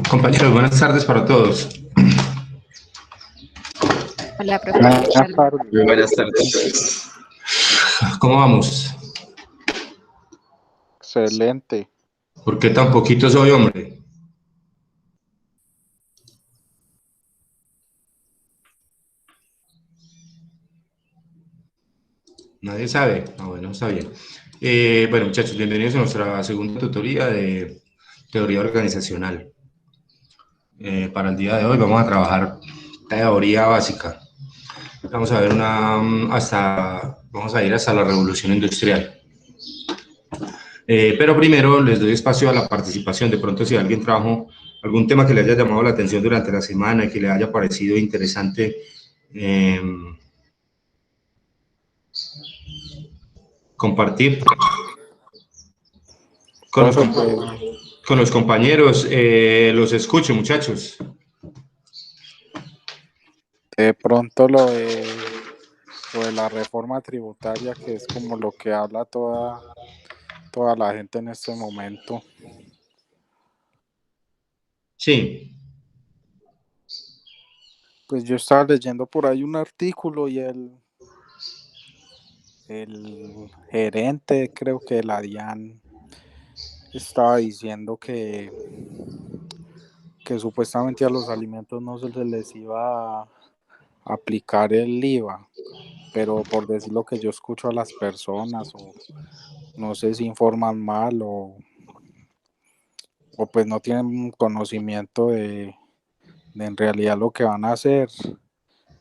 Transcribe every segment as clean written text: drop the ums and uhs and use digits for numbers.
Compañeros, buenas tardes para todos. Hola, profe, buenas tardes. Buenas tardes. ¿Cómo vamos? Excelente. ¿Por qué tan poquito soy, hombre? Nadie sabe. Ah, bueno, está bien. Bueno, muchachos, bienvenidos a nuestra segunda tutoría de teoría organizacional. Para el día de hoy vamos a trabajar teoría básica. Vamos a ver vamos a ir hasta la revolución industrial. Pero primero les doy espacio a la participación. De pronto, si alguien trajo algún tema que le haya llamado la atención durante la semana y que le haya parecido interesante, compartir con los compañeros. Los escucho, muchachos. De pronto lo de la reforma tributaria, que es como lo que habla toda la gente en este momento. Sí. Pues yo estaba leyendo por ahí un artículo y el gerente, creo que de la DIAN, estaba diciendo que supuestamente a los alimentos no se les iba a aplicar el IVA, pero por decir lo que yo escucho a las personas, o no sé si informan mal o pues no tienen conocimiento de en realidad lo que van a hacer.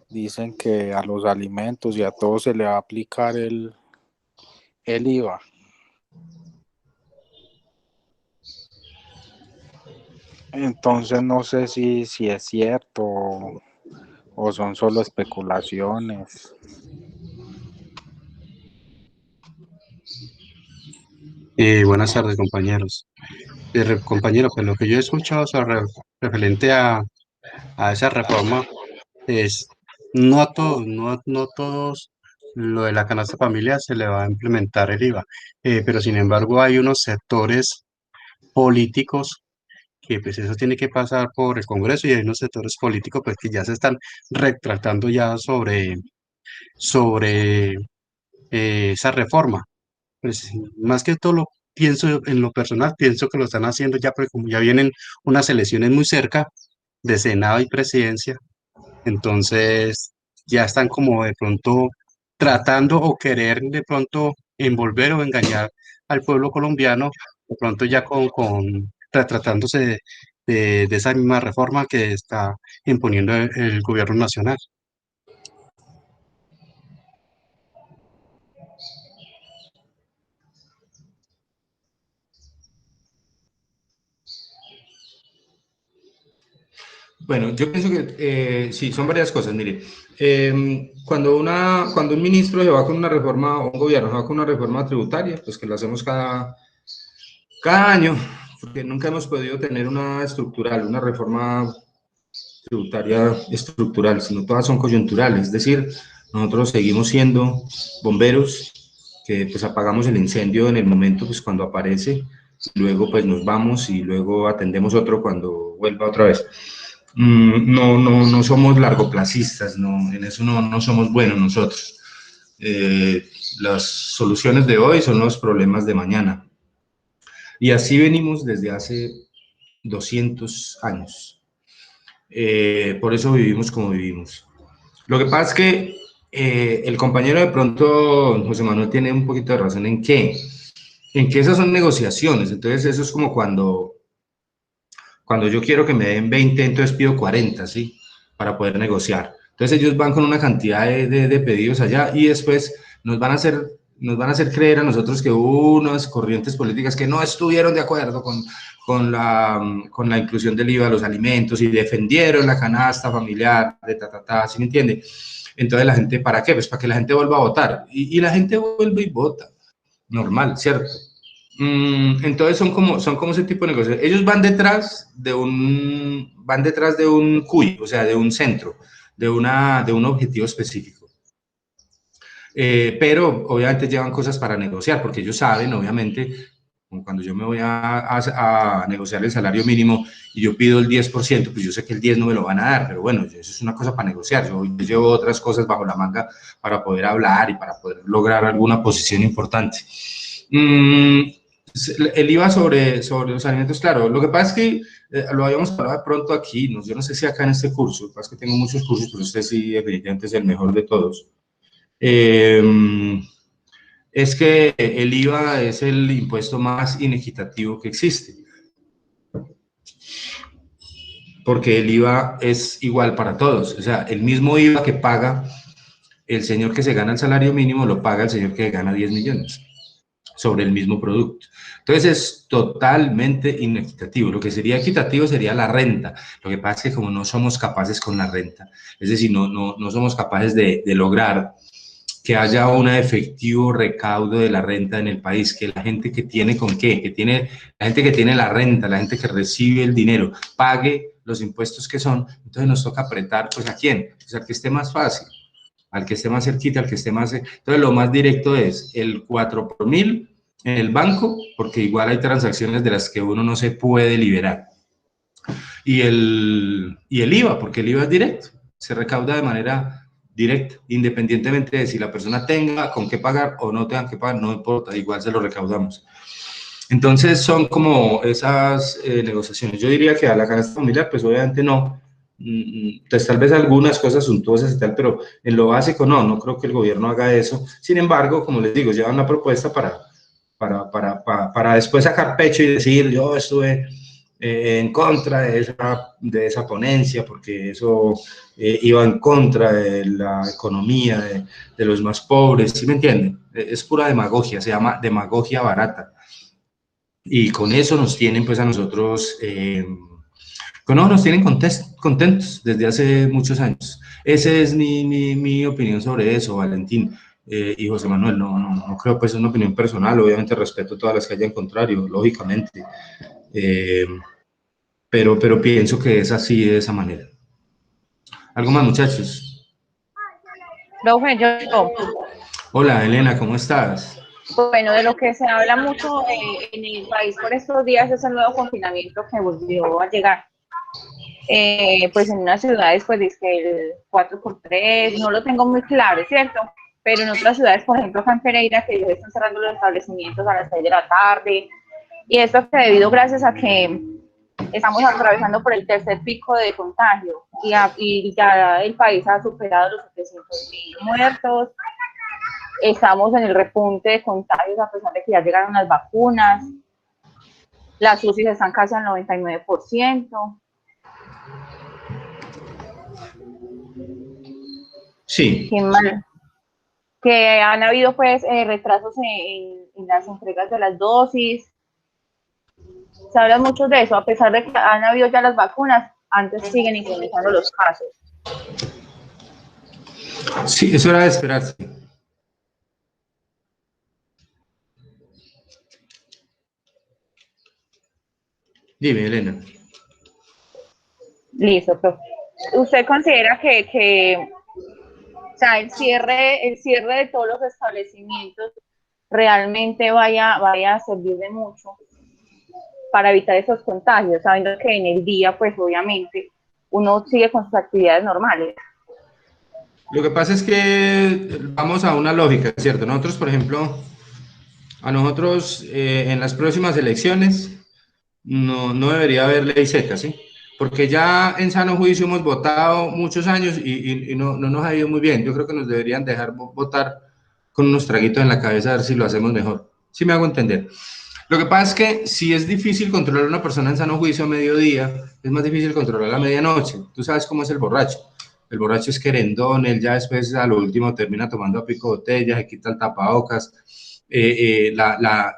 Dicen que a los alimentos y a todo se le va a aplicar el IVA. Entonces no sé si es cierto o son solo especulaciones. Buenas tardes, compañeros. Compañero, pues lo que yo he escuchado referente a esa reforma es, no a todos lo de la canasta familiar se le va a implementar el IVA, pero sin embargo hay unos sectores políticos que pues eso tiene que pasar por el Congreso, y hay unos sectores políticos pues que ya se están retractando ya sobre esa reforma. Pues más que todo lo pienso en lo personal, pienso que lo están haciendo ya, porque como ya vienen unas elecciones muy cerca de Senado y Presidencia, entonces ya están como de pronto tratando o querer de pronto envolver o engañar al pueblo colombiano, de pronto ya retratándose de esa misma reforma que está imponiendo el gobierno nacional. Bueno, yo pienso que sí, son varias cosas. Mire, cuando un ministro se va con una reforma, o un gobierno se va con una reforma tributaria, pues que lo hacemos cada año, porque nunca hemos podido tener una reforma tributaria estructural, sino todas son coyunturales. Es decir, nosotros seguimos siendo bomberos que pues apagamos el incendio en el momento pues cuando aparece, luego pues nos vamos y luego atendemos otro cuando vuelva otra vez. No somos largoplacistas, no, en eso no somos buenos nosotros. Las soluciones de hoy son los problemas de mañana. Y así venimos desde hace 200 años. Por eso vivimos como vivimos. Lo que pasa es que el compañero de pronto, José Manuel, tiene un poquito de razón en que esas son negociaciones. Entonces eso es como cuando yo quiero que me den 20, entonces pido 40, ¿sí? Para poder negociar. Entonces ellos van con una cantidad de pedidos allá y después nos van a hacer creer a nosotros que hubo unas corrientes políticas que no estuvieron de acuerdo con la inclusión del IVA a los alimentos y defendieron la canasta familiar, ¿sí me entiende? Entonces la gente, ¿para qué? Pues para que la gente vuelva a votar. Y la gente vuelve y vota. Normal, ¿cierto? Entonces son como ese tipo de negocios. Ellos van detrás de un CUI, o sea, de un centro, de un objetivo específico. Pero obviamente llevan cosas para negociar, porque ellos saben, obviamente, como cuando yo me voy a negociar el salario mínimo y yo pido el 10%, pues yo sé que el 10 no me lo van a dar, pero bueno, eso es una cosa para negociar. Yo llevo otras cosas bajo la manga para poder hablar y para poder lograr alguna posición importante. El IVA sobre los alimentos, claro, lo que pasa es que lo habíamos hablado de pronto aquí, yo no sé si acá en este curso, lo que pasa es que tengo muchos cursos, pero usted sí definitivamente es el mejor de todos. Es que el IVA es el impuesto más inequitativo que existe, porque el IVA es igual para todos, o sea, el mismo IVA que paga el señor que se gana el salario mínimo lo paga el señor que gana 10 millones sobre el mismo producto. Entonces es totalmente inequitativo. Lo que sería equitativo sería la renta. Lo que pasa es que como no somos capaces con la renta, es decir, no somos capaces de lograr que haya un efectivo recaudo de la renta en el país, que la gente que tiene con qué, la gente que tiene la renta, la gente que recibe el dinero, pague los impuestos que son, entonces nos toca apretar, pues ¿a quién? Pues al que esté más fácil, al que esté más cerquita, al que esté más... Entonces lo más directo es el 4 por mil en el banco, porque igual hay transacciones de las que uno no se puede liberar. Y el IVA, porque el IVA es directo, se recauda de manera directa, independientemente de si la persona tenga con qué pagar o no tenga que pagar, no importa, igual se lo recaudamos. Entonces son como esas negociaciones. Yo diría que a la canasta familiar, pues obviamente no, pues tal vez algunas cosas suntuosas y tal, pero en lo básico no creo que el gobierno haga eso. Sin embargo, como les digo, llevan una propuesta para después sacar pecho y decir, yo estuve en contra de esa ponencia, porque eso iba en contra de la economía de los más pobres, ¿sí me entienden? Es pura demagogia, se llama demagogia barata. Y con eso nos tienen pues a nosotros, con eso nos tienen contentos desde hace muchos años. Esa es mi opinión sobre eso, Valentín. Y José Manuel, no creo, pues es una opinión personal, obviamente respeto todas las que haya en contrario, lógicamente, pero pienso que es así, de esa manera. ¿Algo más, muchachos? Profe, yo, Hola, Elena, ¿cómo estás? bueno, de lo que se habla mucho en el país por estos días es el nuevo confinamiento que volvió a llegar. Pues en unas ciudades, pues dice el 4x3, no lo tengo muy claro, ¿cierto? Pero en otras ciudades, por ejemplo, acá en Pereira, que ellos están cerrando los establecimientos a las 6 de la tarde, y esto se debido gracias a que estamos atravesando por el tercer pico de contagio y ya el país ha superado los 700.000 muertos. Estamos en el repunte de contagios a pesar de que ya llegaron las vacunas. Las UCIs están casi al 99%. Sí. Qué mal. Que han habido pues retrasos en las entregas de las dosis. Se habla mucho de eso, a pesar de que han habido ya las vacunas, antes siguen incrementando los casos. Sí, eso era de esperarse. Dime, Elena. Listo, profe. ¿Usted considera que o sea, el cierre de todos los establecimientos realmente vaya a servir de mucho para evitar esos contagios, sabiendo que en el día, pues obviamente, uno sigue con sus actividades normales? Lo que pasa es que vamos a una lógica, ¿cierto? Nosotros, por ejemplo, a nosotros en las próximas elecciones no debería haber ley seca, ¿sí? Porque ya en sano juicio hemos votado muchos años y no nos ha ido muy bien. Yo creo que nos deberían dejar votar con unos traguitos en la cabeza a ver si lo hacemos mejor. ¿Sí me hago entender? Lo que pasa es que si es difícil controlar a una persona en sano juicio a mediodía, es más difícil controlar a medianoche. Tú sabes cómo es el borracho. El borracho es querendón, él ya después a lo último termina tomando a pico botella, se quita el tapabocas.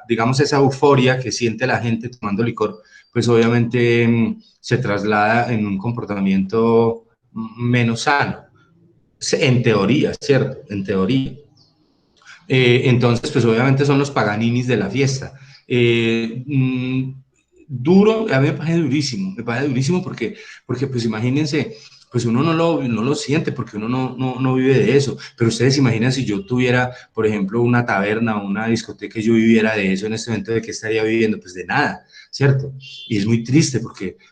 Digamos, esa euforia que siente la gente tomando licor, pues obviamente se traslada en un comportamiento menos sano. En teoría, ¿cierto? En teoría. Entonces, pues obviamente son los paganinis de la fiesta. Duro, a mí me parece durísimo porque pues imagínense, pues uno no lo siente porque uno no vive de eso. Pero ustedes imaginan si yo tuviera, por ejemplo, una taberna o una discoteca y yo viviera de eso en este momento, ¿de qué estaría viviendo? Pues de nada, ¿cierto? Y es muy triste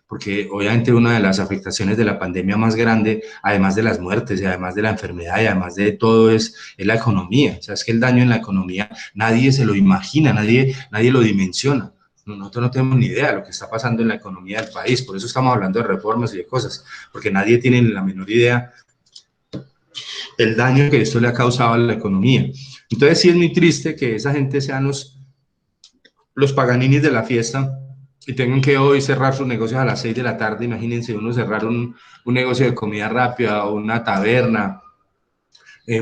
porque obviamente una de las afectaciones de la pandemia más grande, además de las muertes y además de la enfermedad y además de todo, es la economía. O sea, es que el daño en la economía nadie se lo imagina, nadie lo dimensiona. Nosotros no tenemos ni idea de lo que está pasando en la economía del país, por eso estamos hablando de reformas y de cosas, porque nadie tiene la menor idea del daño que esto le ha causado a la economía. Entonces sí es muy triste que esa gente sean los paganinis de la fiesta y tengan que hoy cerrar sus negocios a las 6 de la tarde. Imagínense uno cerrar un negocio de comida rápida o una taberna,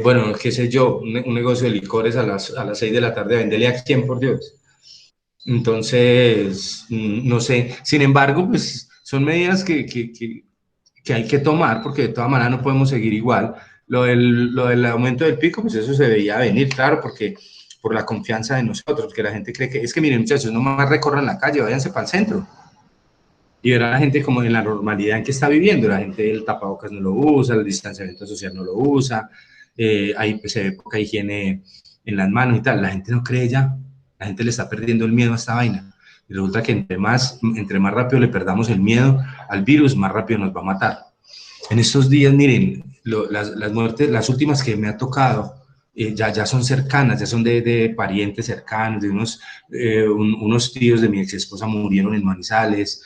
bueno, qué sé yo, un negocio de licores a las 6 de la tarde, ¿a venderle a quién, por Dios? Entonces, no sé, sin embargo, pues son medidas que hay que tomar porque de todas maneras no podemos seguir igual. Lo del aumento del pico, pues eso se veía venir, claro, porque por la confianza de nosotros, que la gente cree que es que, miren muchachos, no más recorran la calle, váyanse para el centro. Y ver a la gente como en la normalidad en que está viviendo, la gente el tapabocas no lo usa, el distanciamiento social no lo usa, hay pues, se ve poca higiene en las manos y tal, la gente no cree ya, la gente le está perdiendo el miedo a esta vaina. Y resulta que entre más rápido le perdamos el miedo al virus, más rápido nos va a matar. En estos días, miren, las muertes, las últimas que me ha tocado, ya son cercanas, ya son de parientes cercanos, de unos tíos de mi ex esposa murieron en Manizales,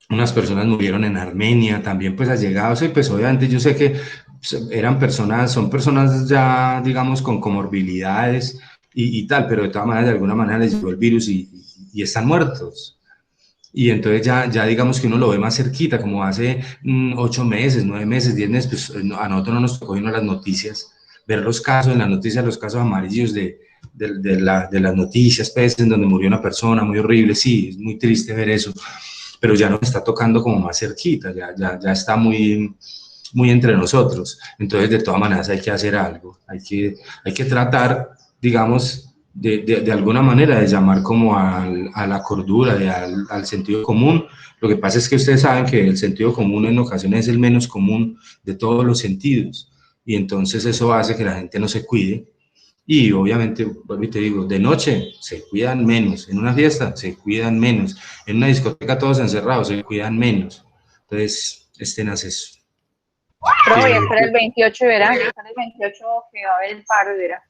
unas personas murieron en Armenia, también pues allegados, y pues obviamente yo sé que son personas ya, digamos, con comorbilidades y tal, pero de todas maneras, de alguna manera les llegó el virus y están muertos. Y entonces ya digamos que uno lo ve más cerquita, como hace 8 meses, 9 meses, 10 meses, pues a nosotros no nos tocó irnos las noticias, ver los casos, en las noticias, los casos amarillos de las noticias, pues, en donde murió una persona, muy horrible, sí, es muy triste ver eso, pero ya nos está tocando como más cerquita, ya está muy entre nosotros. Entonces, de todas maneras, hay que hacer algo, hay que tratar, digamos, de alguna manera de llamar como a la cordura, al sentido común. Lo que pasa es que ustedes saben que el sentido común en ocasiones es el menos común de todos los sentidos, y entonces eso hace que la gente no se cuide. Y obviamente, vuelvo y te digo, de noche se cuidan menos, en una fiesta se cuidan menos, en una discoteca todos encerrados se cuidan menos. Entonces, tenaz eso. Pero ya para el 28 verán, ya para el 28 que va a haber el paro, verá.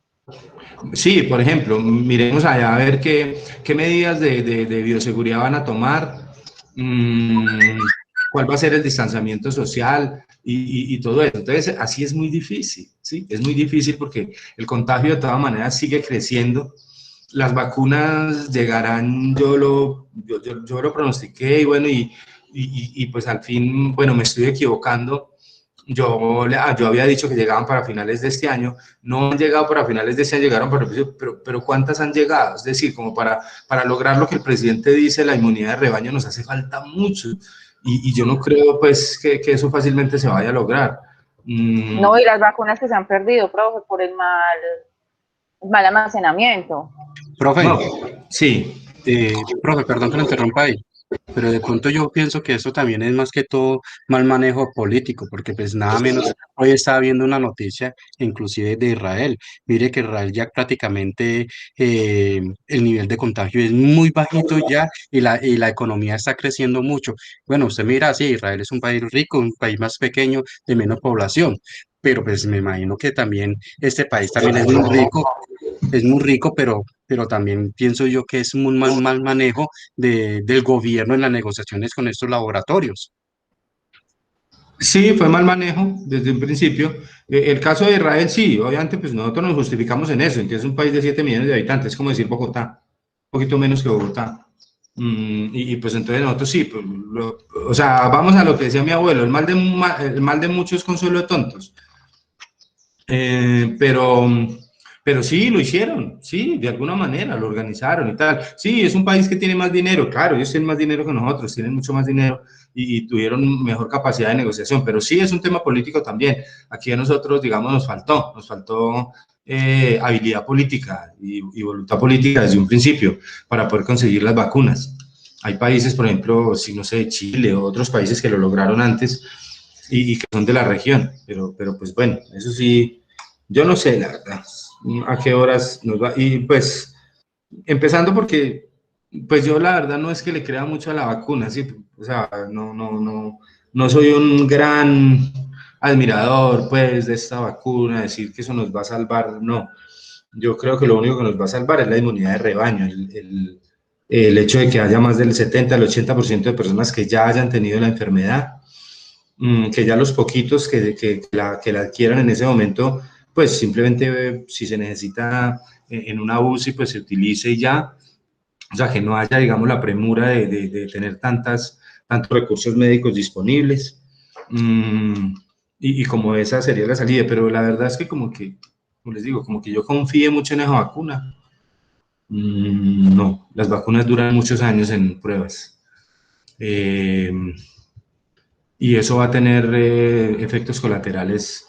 Sí, por ejemplo, miremos allá a ver qué medidas de bioseguridad van a tomar, cuál va a ser el distanciamiento social y todo eso. Entonces, así es muy difícil, ¿sí? Es muy difícil porque el contagio de todas maneras sigue creciendo. Las vacunas llegarán, yo lo pronostiqué y bueno, y pues al fin, bueno, me estoy equivocando. Yo había dicho que llegaban para finales de este año, no han llegado para finales de este año, llegaron pero ¿cuántas han llegado? Es decir, como para lograr lo que el presidente dice, la inmunidad de rebaño nos hace falta mucho, y yo no creo pues que eso fácilmente se vaya a lograr. No, y las vacunas que se han perdido, profe, por el mal almacenamiento. Profe, No, sí. profe, perdón que lo interrumpa ahí, pero de pronto yo pienso que eso también es más que todo mal manejo político, porque pues nada menos, hoy estaba viendo una noticia inclusive de Israel. Mire que Israel ya prácticamente el nivel de contagio es muy bajito ya y la economía está creciendo mucho. Bueno, usted mira, sí, Israel es un país rico, un país más pequeño, de menos población, pero pues me imagino que también este país también es muy rico, pero también pienso yo que es un mal manejo del gobierno en las negociaciones con estos laboratorios. Sí, fue mal manejo desde un principio. El caso de Israel, sí, obviamente, pues nosotros nos justificamos en eso, en que es un país de 7 millones de habitantes, es como decir Bogotá, un poquito menos que Bogotá. Pues entonces nosotros sí, pues, o sea, vamos a lo que decía mi abuelo, el mal de muchos es consuelo de tontos. Eh, pero, pero sí, lo hicieron, sí, de alguna manera, lo organizaron y tal. Sí, es un país que tiene más dinero, claro, ellos tienen más dinero que nosotros, tienen mucho más dinero y tuvieron mejor capacidad de negociación, pero sí es un tema político también. Aquí a nosotros, digamos, nos faltó habilidad política y voluntad política desde un principio para poder conseguir las vacunas. Hay países, por ejemplo, si no sé, Chile o otros países que lo lograron antes y que son de la región, pero pues bueno, eso sí, yo no sé, la verdad, a qué horas nos va. Y pues, empezando porque, pues yo la verdad no es que le crea mucho a la vacuna, ¿sí? O sea, no soy un gran admirador, pues, de esta vacuna, decir que eso nos va a salvar, no. Yo creo que lo único que nos va a salvar es la inmunidad de rebaño, el hecho de que haya más del 70 al 80% de personas que ya hayan tenido la enfermedad, que ya los poquitos que la adquieran en ese momento, pues simplemente si se necesita en una UCI, pues se utilice y ya, o sea, que no haya, digamos, la premura de tener tantos recursos médicos disponibles. Mm, y como esa sería la salida, pero la verdad es que como les digo, como que yo confíe mucho en esa vacuna. No, las vacunas duran muchos años en pruebas. Eh, y eso va a tener efectos colaterales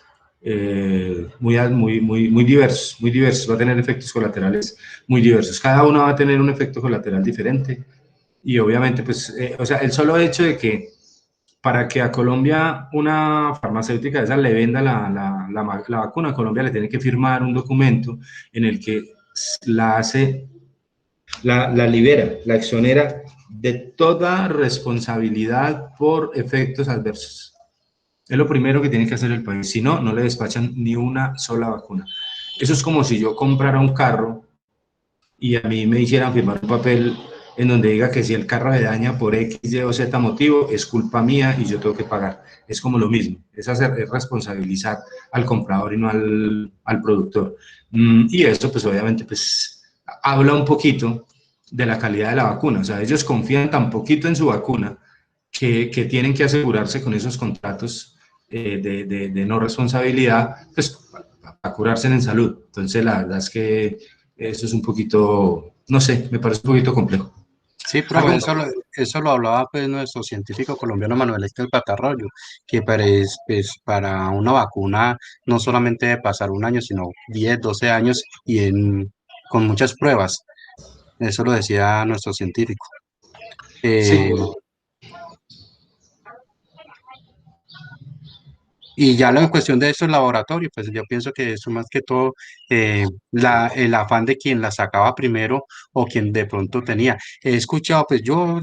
muy diversos, muy diversos. Va a tener efectos colaterales muy diversos. Cada uno va a tener un efecto colateral diferente. Y obviamente, pues, o sea, el solo hecho de que para que a Colombia una farmacéutica de esa le venda la vacuna, a Colombia le tiene que firmar un documento en el que la hace, la libera, la exonera de toda responsabilidad por efectos adversos. Es lo primero que tiene que hacer el país. Si no, no le despachan ni una sola vacuna. Eso es como si yo comprara un carro y a mí me hicieran firmar un papel en donde diga que si el carro se daña por X, Y o Z motivo, es culpa mía y yo tengo que pagar. Es como lo mismo, es responsabilizar al comprador y no al productor. Y eso, pues obviamente, pues habla un poquito de la calidad de la vacuna. O sea, ellos confían tan poquito en su vacuna que tienen que asegurarse con esos contratos de no responsabilidad, pues para curarse en salud. Entonces, la verdad es que eso es un poquito, no sé, me parece un poquito complejo. Sí, profe, Algo, eso lo hablaba pues nuestro científico colombiano Manuel Estel Patarroyo, que pues, para una vacuna no solamente debe pasar un año, sino 10, 12 años con muchas pruebas. Eso lo decía nuestro científico. sí, Eh, Y ya en cuestión de estos laboratorios, pues yo pienso que eso más que todo, el afán de quien la sacaba primero o quien de pronto tenía. He escuchado, pues yo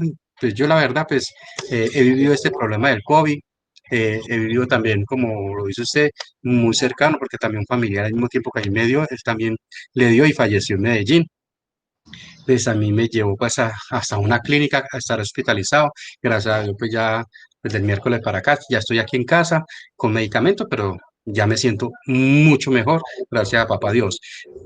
la verdad, pues he vivido este problema del COVID, he vivido también, como lo dice usted, muy cercano, porque también un familiar al mismo tiempo que ahí me dio, él también le dio y falleció en Medellín. Pues a mí me llevó pues hasta una clínica a estar hospitalizado. Gracias a Dios, pues ya desde el miércoles para acá, ya estoy aquí en casa con medicamento, pero ya me siento mucho mejor, gracias a papá Dios.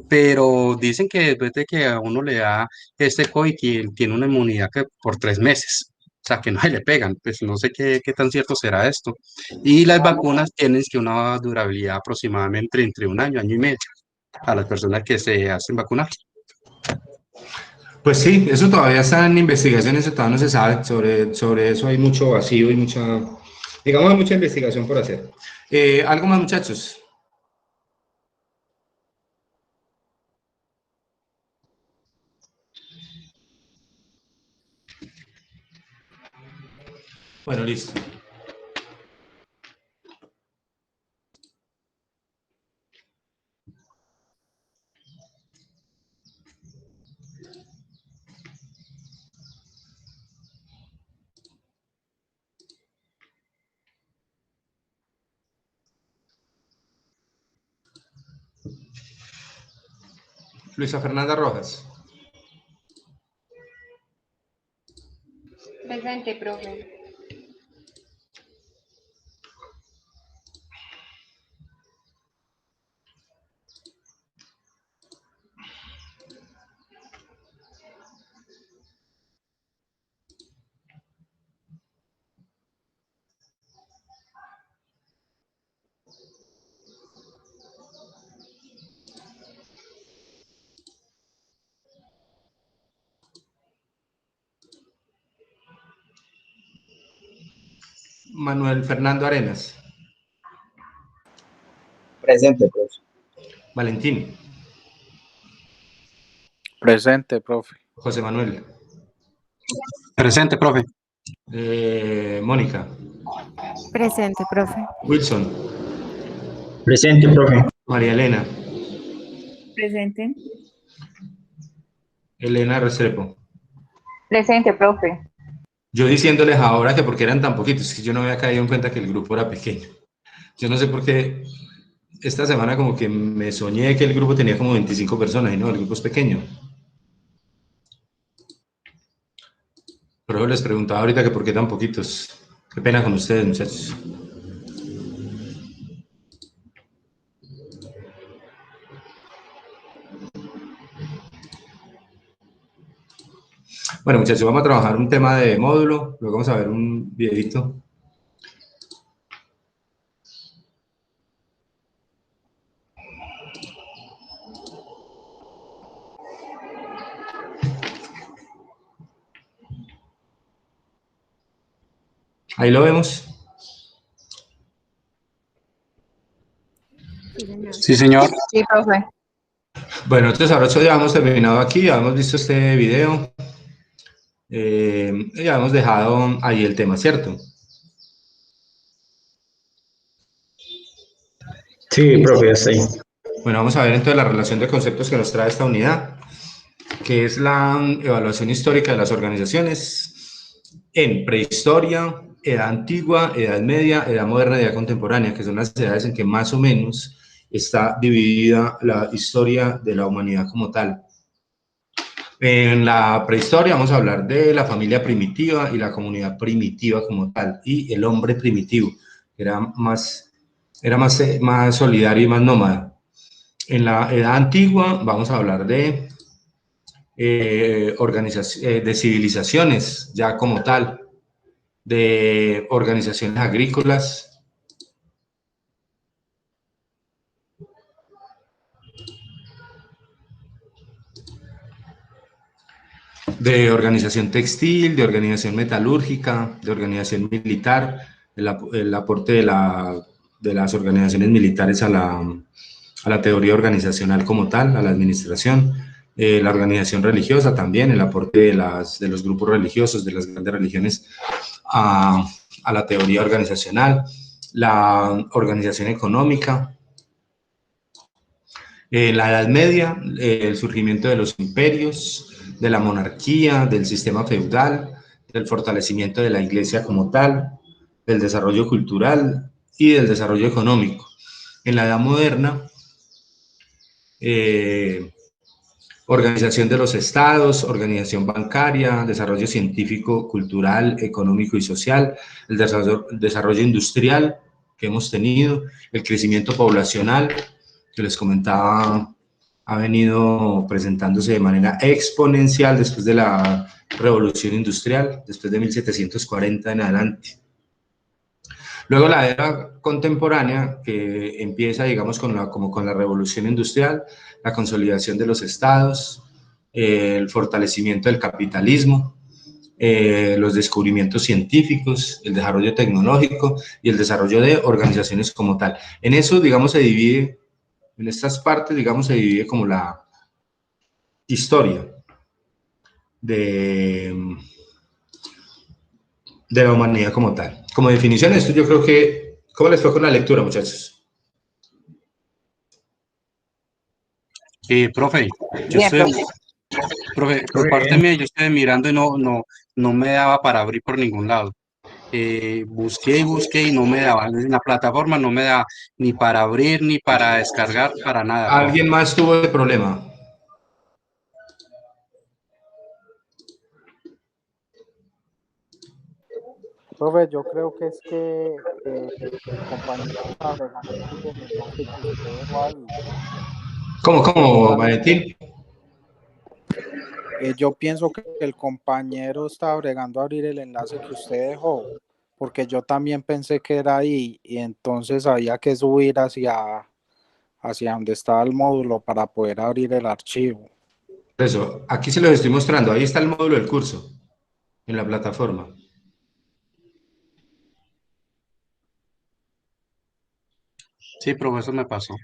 Pero dicen que después de que a uno le da este COVID, tiene una inmunidad que por 3 meses. O sea, que no se le pegan, pues no sé qué tan cierto será esto. Y las vacunas tienen que una durabilidad aproximadamente entre un año, año y medio, a las personas que se hacen vacunar. pues sí, eso todavía está en investigación, eso todavía no se sabe, sobre eso hay mucho vacío y digamos, hay mucha investigación por hacer. ¿Algo más, muchachos? Bueno, listo. Luisa Fernanda Rojas. Presente, profe. Manuel Fernando Arenas. Presente, profe. Valentín. Presente, profe. José Manuel. Presente, profe. Mónica, Presente, profe. Wilson, Presente, profe. María Elena, Presente. Elena Restrepo. Presente, profe. Yo diciéndoles ahora que porque eran tan poquitos, que yo no había caído en cuenta que el grupo era pequeño. Yo no sé por qué esta semana como que me soñé que el grupo tenía como 25 personas y no, el grupo es pequeño. Pero les preguntaba ahorita que por qué tan poquitos. Qué pena con ustedes, muchachos. Bueno, muchachos, vamos a trabajar un tema de módulo, luego vamos a ver un videito. Ahí lo vemos. Sí, señor. Sí, señor. Sí, profe. Bueno, entonces ahora ya hemos terminado aquí, ya hemos visto este video. Ya hemos dejado ahí el tema, ¿cierto? Sí, profe, ya está ahí. Bueno, vamos a ver entonces la relación de conceptos que nos trae esta unidad, que es la evaluación histórica de las organizaciones en prehistoria, edad antigua, edad media, edad moderna y edad contemporánea, que son las edades en que más o menos está dividida la historia de la humanidad como tal. En la prehistoria vamos a hablar de la familia primitiva y la comunidad primitiva como tal, y el hombre primitivo, que más solidario y más nómada. En la edad antigua vamos a hablar de de civilizaciones ya como tal, de organizaciones agrícolas, de organización textil, de organización metalúrgica, de organización militar, el aporte de las organizaciones militares a la teoría organizacional como tal, a la administración, la organización religiosa también, el aporte de los grupos religiosos, de las grandes religiones a la teoría organizacional, la organización económica. En la Edad Media, el surgimiento de los imperios, de la monarquía, del sistema feudal, del fortalecimiento de la iglesia como tal, del desarrollo cultural y del desarrollo económico. En la Edad Moderna, organización de los estados, organización bancaria, desarrollo científico, cultural, económico y social, el desarrollo industrial que hemos tenido, el crecimiento poblacional, que les comentaba, ha venido presentándose de manera exponencial después de la revolución industrial, después de 1740 en adelante. Luego la era contemporánea, que empieza, digamos, como con la revolución industrial, la consolidación de los estados, el fortalecimiento del capitalismo, los descubrimientos científicos, el desarrollo tecnológico y el desarrollo de organizaciones como tal. En eso, digamos, se divide, en estas partes, digamos, se divide como la historia de, de la humanidad como tal. Como definición, esto yo creo que... ¿Cómo les fue con la lectura, muchachos? Profe, yo Bien, estoy, profe. profe, por Muy parte bien. mía, yo estoy mirando y no me daba para abrir por ningún lado. Busqué y busqué y no me daba. En la plataforma no me daba ni para abrir, ni para descargar, para nada, profe. ¿Alguien más tuvo el problema? Profe, yo creo que es que el compañero está bregando abrir el enlace que usted dejó ahí, porque yo ¿Cómo, también, Valentín? yo pienso que el compañero está bregando a abrir el enlace que usted dejó, porque yo también pensé que era ahí y entonces había que subir hacia donde estaba el módulo para poder abrir el archivo. Eso, aquí se los estoy mostrando. Ahí está el módulo del curso, en la plataforma. Sí, profe, eso me pasó.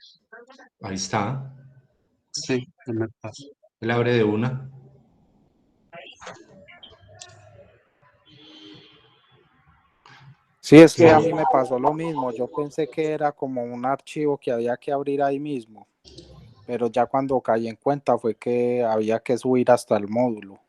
Ahí está. Sí, me pasó. Él abre de una. Sí, es que a mí me pasó lo mismo. Yo pensé que era como un archivo que había que abrir ahí mismo, pero ya cuando caí en cuenta fue que había que subir hasta el módulo.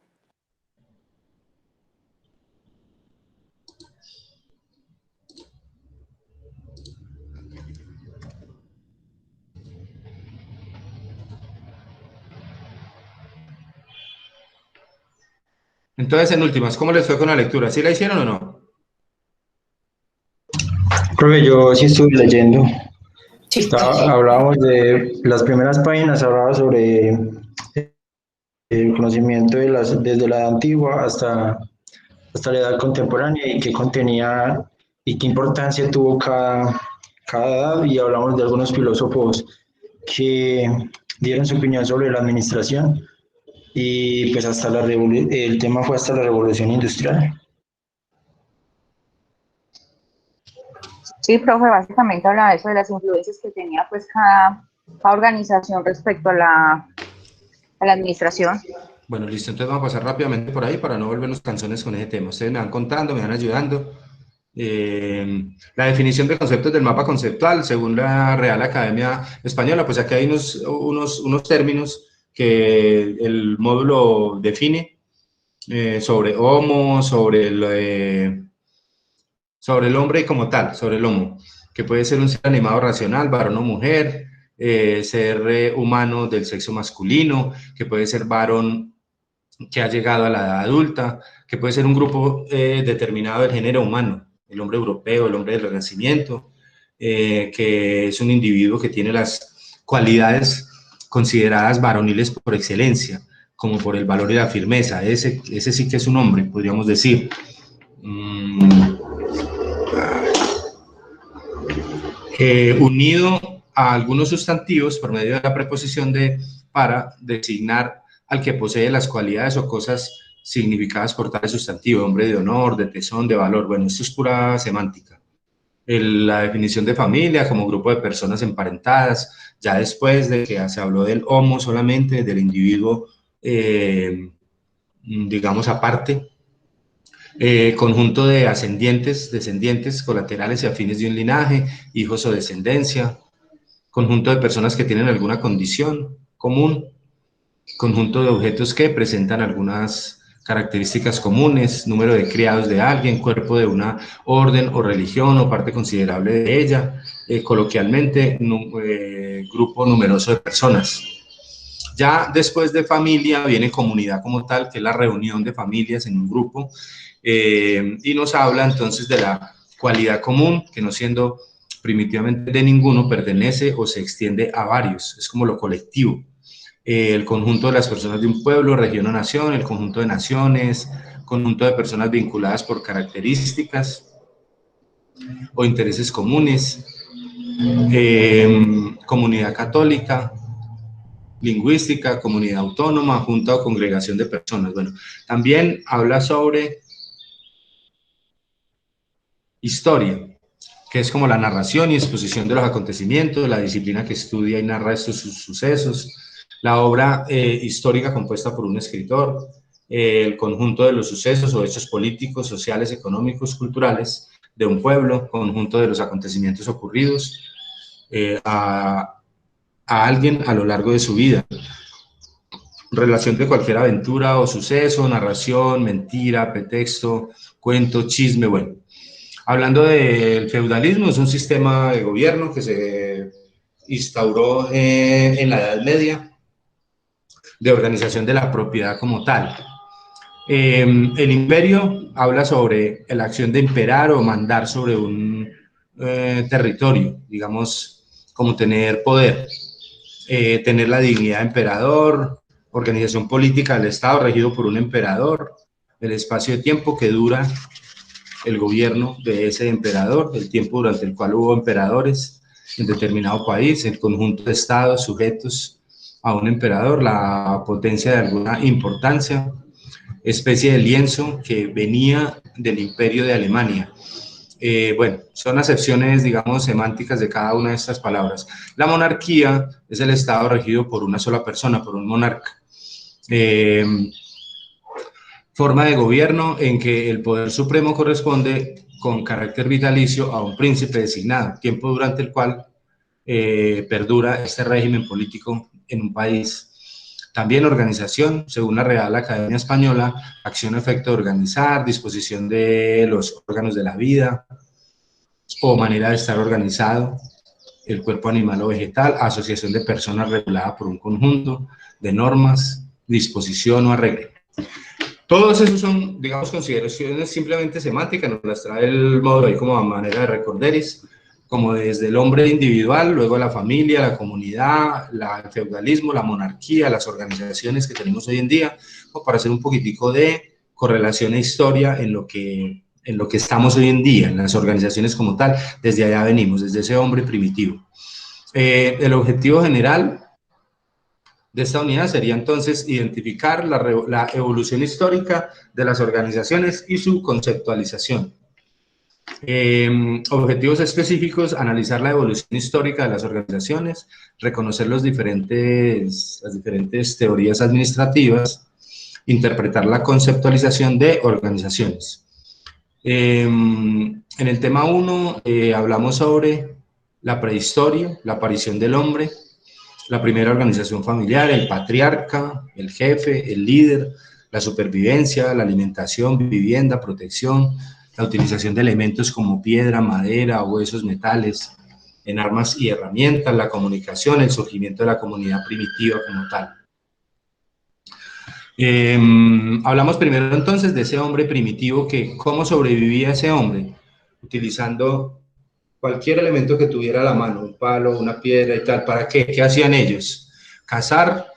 Entonces, en últimas, ¿cómo les fue con la lectura? ¿Sí la hicieron o no? Profe, yo sí estuve leyendo. Hablábamos de las primeras páginas, hablaba sobre el conocimiento desde la edad antigua hasta la edad contemporánea y qué contenía y qué importancia tuvo cada edad, y hablamos de algunos filósofos que dieron su opinión sobre la administración, y pues el tema fue hasta la revolución industrial. Sí, profe, básicamente hablaba de eso, de las influencias que tenía pues cada organización respecto a la administración. Bueno, listo, entonces vamos a pasar rápidamente por ahí para no volvernos canzones con ese tema. Ustedes me van contando, me van ayudando. La definición de conceptos del mapa conceptual, según la Real Academia Española, pues aquí hay unos términos que el módulo define sobre homo, sobre el hombre como tal, sobre el homo, que puede ser un ser animado racional, varón o mujer, ser humano del sexo masculino, que puede ser varón que ha llegado a la edad adulta, que puede ser un grupo determinado del género humano, el hombre europeo, el hombre del Renacimiento, que es un individuo que tiene las cualidades consideradas varoniles por excelencia, como por el valor y la firmeza. Ese sí que es un hombre, podríamos decir. Unido a algunos sustantivos por medio de la preposición de para designar al que posee las cualidades o cosas significadas por tal sustantivo, hombre de honor, de tesón, de valor. Bueno, esto es pura semántica. La definición de familia como grupo de personas emparentadas, ya después de que se habló del homo solamente, del individuo, digamos, aparte, conjunto de ascendientes, descendientes, colaterales y afines de un linaje, hijos o descendencia, conjunto de personas que tienen alguna condición común, conjunto de objetos que presentan algunas características comunes, número de criados de alguien, cuerpo de una orden o religión o parte considerable de ella, coloquialmente, grupo numeroso de personas. Ya después de familia viene comunidad como tal, que es la reunión de familias en un grupo, y nos habla entonces de la cualidad común, que no siendo primitivamente de ninguno, pertenece o se extiende a varios, es como lo colectivo. El conjunto de las personas de un pueblo, región o nación, el conjunto de naciones, conjunto de personas vinculadas por características o intereses comunes, comunidad católica, lingüística, comunidad autónoma, junta o congregación de personas. Bueno, también habla sobre historia, que es como la narración y exposición de los acontecimientos, la disciplina que estudia y narra estos sucesos, la obra histórica compuesta por un escritor, el conjunto de los sucesos o hechos políticos, sociales, económicos, culturales de un pueblo, conjunto de los acontecimientos ocurridos a alguien a lo largo de su vida, relación de cualquier aventura o suceso, narración, mentira, pretexto, cuento, chisme, bueno. Hablando del feudalismo, es un sistema de gobierno que se instauró en la Edad Media, de organización de la propiedad como tal. El imperio habla sobre la acción de imperar o mandar sobre un territorio, digamos, como tener poder, tener la dignidad de emperador, organización política del Estado regido por un emperador, el espacio de tiempo que dura el gobierno de ese emperador, el tiempo durante el cual hubo emperadores en determinado país, el conjunto de estados sujetos a un emperador, la potencia de alguna importancia, especie de lienzo que venía del imperio de Alemania. Bueno, son acepciones, digamos, semánticas de cada una de estas palabras. La monarquía es el estado regido por una sola persona, por un monarca. Forma de gobierno en que el poder supremo corresponde con carácter vitalicio a un príncipe designado, tiempo durante el cual perdura este régimen político en un país. También organización, según la Real Academia Española, acción o efecto de organizar, disposición de los órganos de la vida o manera de estar organizado, el cuerpo animal o vegetal, asociación de personas regulada por un conjunto de normas, disposición o arreglo. Todos esos son, digamos, consideraciones simplemente semánticas, nos las trae el módulo ahí como a manera de recorderis, como desde el hombre individual, luego la familia, la comunidad, el feudalismo, la monarquía, las organizaciones que tenemos hoy en día, o para hacer un poquitico de correlación e historia en lo que estamos hoy en día, en las organizaciones como tal. Desde allá venimos, desde ese hombre primitivo. El objetivo general de esta unidad sería entonces identificar la evolución histórica de las organizaciones y su conceptualización. Objetivos específicos: analizar la evolución histórica de las organizaciones, reconocer las diferentes teorías administrativas, interpretar la conceptualización de organizaciones. En el tema 1 hablamos sobre la prehistoria, la aparición del hombre, la primera organización familiar, el patriarca, el jefe, el líder, la supervivencia, la alimentación, vivienda, protección, la utilización de elementos como piedra, madera, huesos, metales, en armas y herramientas, la comunicación, el surgimiento de la comunidad primitiva como tal. Hablamos primero entonces de ese hombre primitivo, cómo sobrevivía ese hombre, utilizando cualquier elemento que tuviera a la mano, un palo, una piedra y tal. ¿Para qué? ¿Qué hacían ellos? Cazar,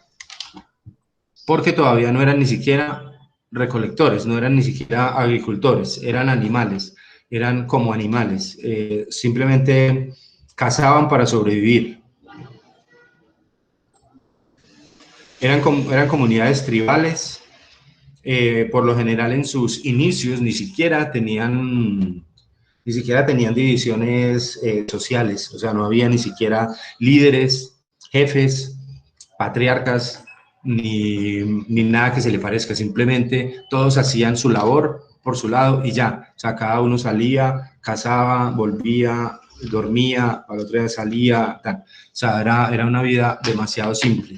porque todavía no eran ni siquiera recolectores, no eran ni siquiera agricultores, eran animales, eran como animales, simplemente cazaban para sobrevivir. Eran comunidades tribales, por lo general en sus inicios ni siquiera tenían divisiones sociales, o sea, no había ni siquiera líderes, jefes, patriarcas, ni nada que se le parezca, simplemente todos hacían su labor por su lado y ya, o sea, cada uno salía, cazaba, volvía, dormía, al otro día salía, tal. O sea, era una vida demasiado simple.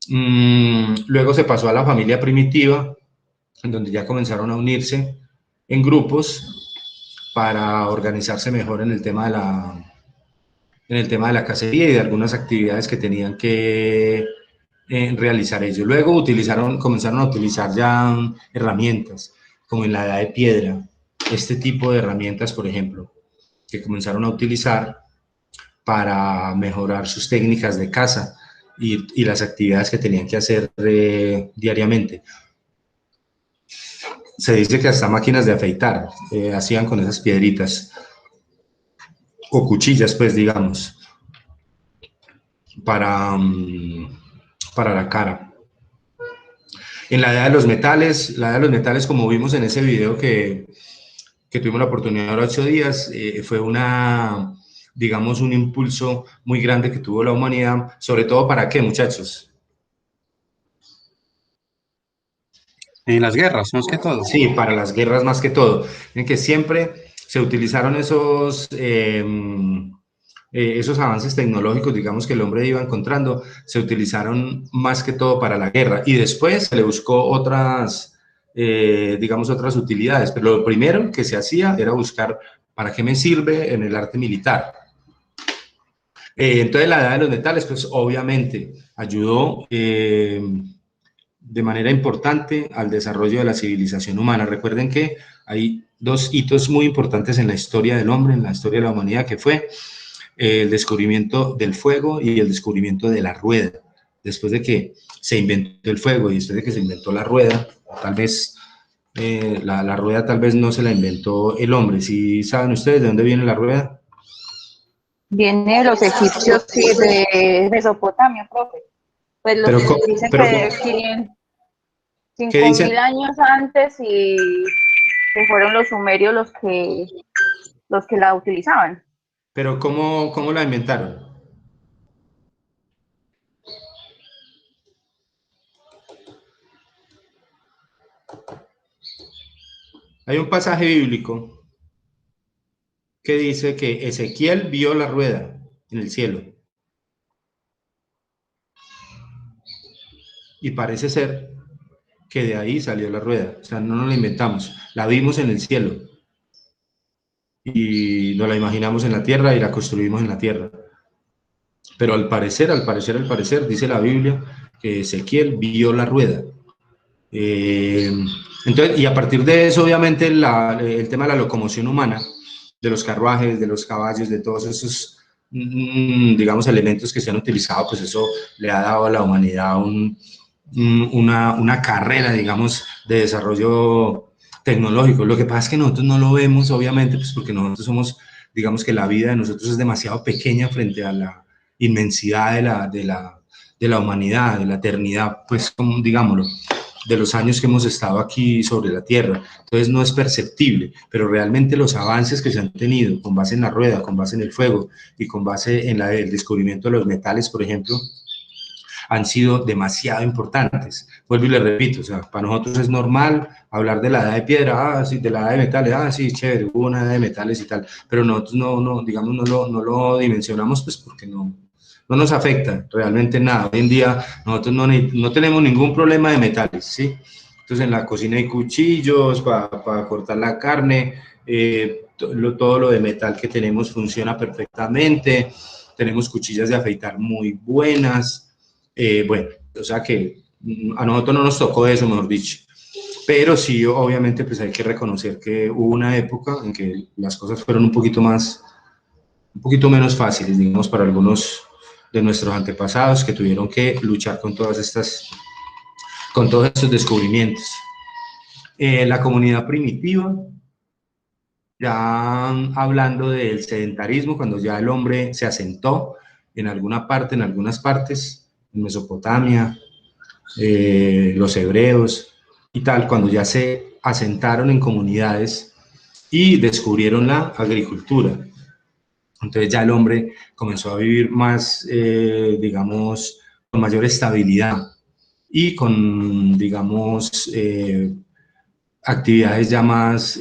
Luego se pasó a la familia primitiva, en donde ya comenzaron a unirse en grupos para organizarse mejor en el tema de la cacería y de algunas actividades que tenían que realizar ellos. Luego comenzaron a utilizar ya herramientas, como en la edad de piedra, este tipo de herramientas, por ejemplo, que comenzaron a utilizar para mejorar sus técnicas de caza y las actividades que tenían que hacer diariamente. Se dice que hasta máquinas de afeitar hacían con esas piedritas, o cuchillas, pues, digamos, para la cara. En la edad de los metales, como vimos en ese video que tuvimos la oportunidad de ver 8 días, fue digamos, un impulso muy grande que tuvo la humanidad, sobre todo ¿para qué, muchachos? En las guerras, más que todo. Sí, para las guerras más que todo, en que siempre se utilizaron esos avances tecnológicos, digamos, que el hombre iba encontrando, se utilizaron más que todo para la guerra, y después se le buscó digamos, otras utilidades, pero lo primero que se hacía era buscar para qué me sirve en el arte militar. Entonces la edad de los metales, pues obviamente ayudó de manera importante al desarrollo de la civilización humana. Recuerden que hay 2 hitos muy importantes en la historia del hombre, en la historia de la humanidad, que fue el descubrimiento del fuego y el descubrimiento de la rueda. Después de que se inventó el fuego y después de que se inventó la rueda, tal vez la rueda tal vez no se la inventó el hombre. ¿Sí saben ustedes de dónde viene la rueda? Viene de los egipcios y de Mesopotamia, profe. Pues los Pero, dicen pero que ¿qué 5.000 dicen? años antes y que fueron los sumerios los que la utilizaban. Pero ¿cómo la inventaron? Hay un pasaje bíblico que dice que Ezequiel vio la rueda en el cielo. Y parece ser que de ahí salió la rueda, o sea, no nos la inventamos, la vimos en el cielo y nos la imaginamos en la tierra y la construimos en la tierra. Pero al parecer, dice la Biblia que Ezequiel vio la rueda. Entonces, y a partir de eso, obviamente, el tema de la locomoción humana, de los carruajes, de los caballos, de todos esos, digamos, elementos que se han utilizado, pues eso le ha dado a la humanidad una carrera, digamos, de desarrollo tecnológico. Lo que pasa es que nosotros no lo vemos, obviamente, pues porque nosotros somos, digamos que la vida de nosotros es demasiado pequeña frente a la inmensidad de la humanidad, de la eternidad, pues, como, digámoslo, de los años que hemos estado aquí sobre la Tierra. Entonces no es perceptible, pero realmente los avances que se han tenido con base en la rueda, con base en el fuego y con base en el descubrimiento de los metales, por ejemplo, han sido demasiado importantes. Vuelvo y le repito, o sea, para nosotros es normal hablar de la edad de piedra, sí, de la edad de metales, sí, chévere, hubo una edad de metales y tal, pero nosotros digamos, no lo dimensionamos, pues porque no nos afecta realmente nada. Hoy en día nosotros no tenemos ningún problema de metales, ¿sí? Entonces en la cocina hay cuchillos para cortar la carne, todo lo de metal que tenemos funciona perfectamente, tenemos cuchillas de afeitar muy buenas, bueno, o sea que a nosotros no nos tocó eso, mejor dicho. Pero sí, obviamente, pues hay que reconocer que hubo una época en que las cosas fueron un poquito menos fáciles, digamos, para algunos de nuestros antepasados que tuvieron que luchar con todos estos descubrimientos. La comunidad primitiva, ya hablando del sedentarismo, cuando ya el hombre se asentó en alguna parte, en algunas partes, en Mesopotamia, los hebreos y tal, cuando ya se asentaron en comunidades y descubrieron la agricultura. Entonces ya el hombre comenzó a vivir más, digamos, con mayor estabilidad y con, digamos, actividades ya más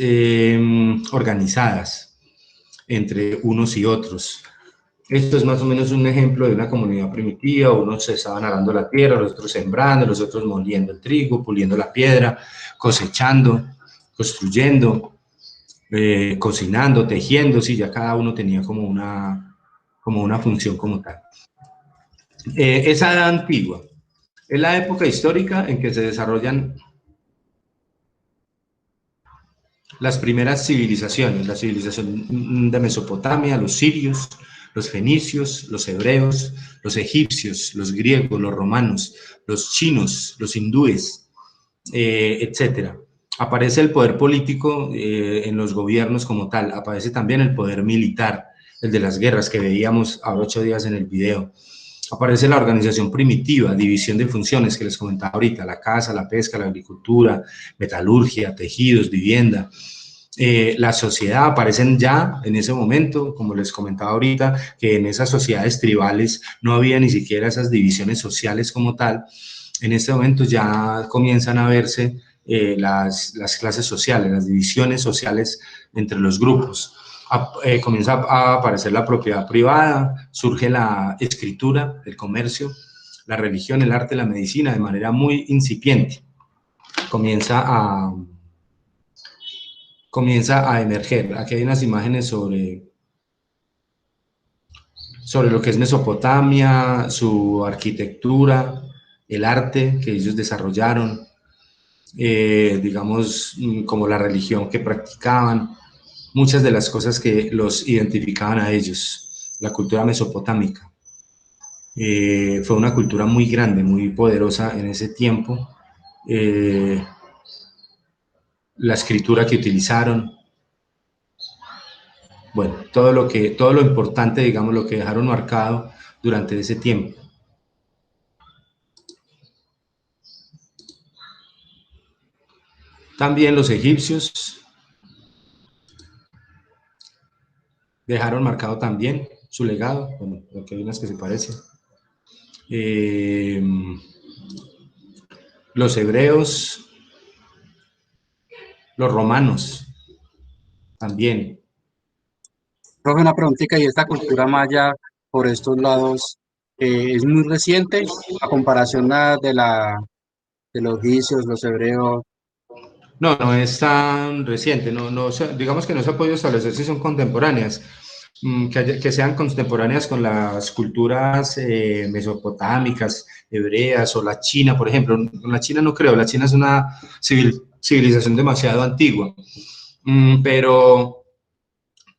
organizadas entre unos y otros. Esto es más o menos un ejemplo de una comunidad primitiva. Unos se estaban arando la tierra, los otros sembrando, los otros moliendo el trigo, puliendo la piedra, cosechando, construyendo, cocinando, tejiendo. Sí, ya cada uno tenía como una función como tal. Esa edad antigua es la época histórica en que se desarrollan las primeras civilizaciones, la civilización de Mesopotamia, los sirios, los fenicios, los hebreos, los egipcios, los griegos, los romanos, los chinos, los hindúes, etc. Aparece el poder político en los gobiernos como tal, aparece también el poder militar, el de las guerras que veíamos a 8 días en el video. Aparece la organización primitiva, división de funciones que les comentaba ahorita, la caza, la pesca, la agricultura, metalurgia, tejidos, vivienda. La sociedad aparecen ya en ese momento, como les comentaba ahorita, que en esas sociedades tribales no había ni siquiera esas divisiones sociales como tal. En este momento ya comienzan a verse las clases sociales, las divisiones sociales entre los grupos. Comienza a aparecer la propiedad privada, surge la escritura, el comercio, la religión, el arte, la medicina, de manera muy incipiente. Comienza a emerger. Aquí hay unas imágenes sobre lo que es Mesopotamia, su arquitectura, el arte que ellos desarrollaron, digamos, como la religión que practicaban, muchas de las cosas que los identificaban a ellos, la cultura mesopotámica. Fue una cultura muy grande, muy poderosa en ese tiempo. La escritura que utilizaron, bueno, todo lo importante, digamos, lo que dejaron marcado durante ese tiempo. También los egipcios dejaron marcado también su legado, bueno, aquí hay unas que se parecen. Los hebreos, los romanos también. Profe, una preguntita, ¿y esta cultura maya por estos lados es muy reciente a comparación de los vicios, los hebreos? No, no es tan reciente, digamos que no se ha podido establecer si son contemporáneas, que sean contemporáneas con las culturas mesopotámicas, hebreas o la China, por ejemplo. Con la China no creo, la China es una civilización demasiado antigua.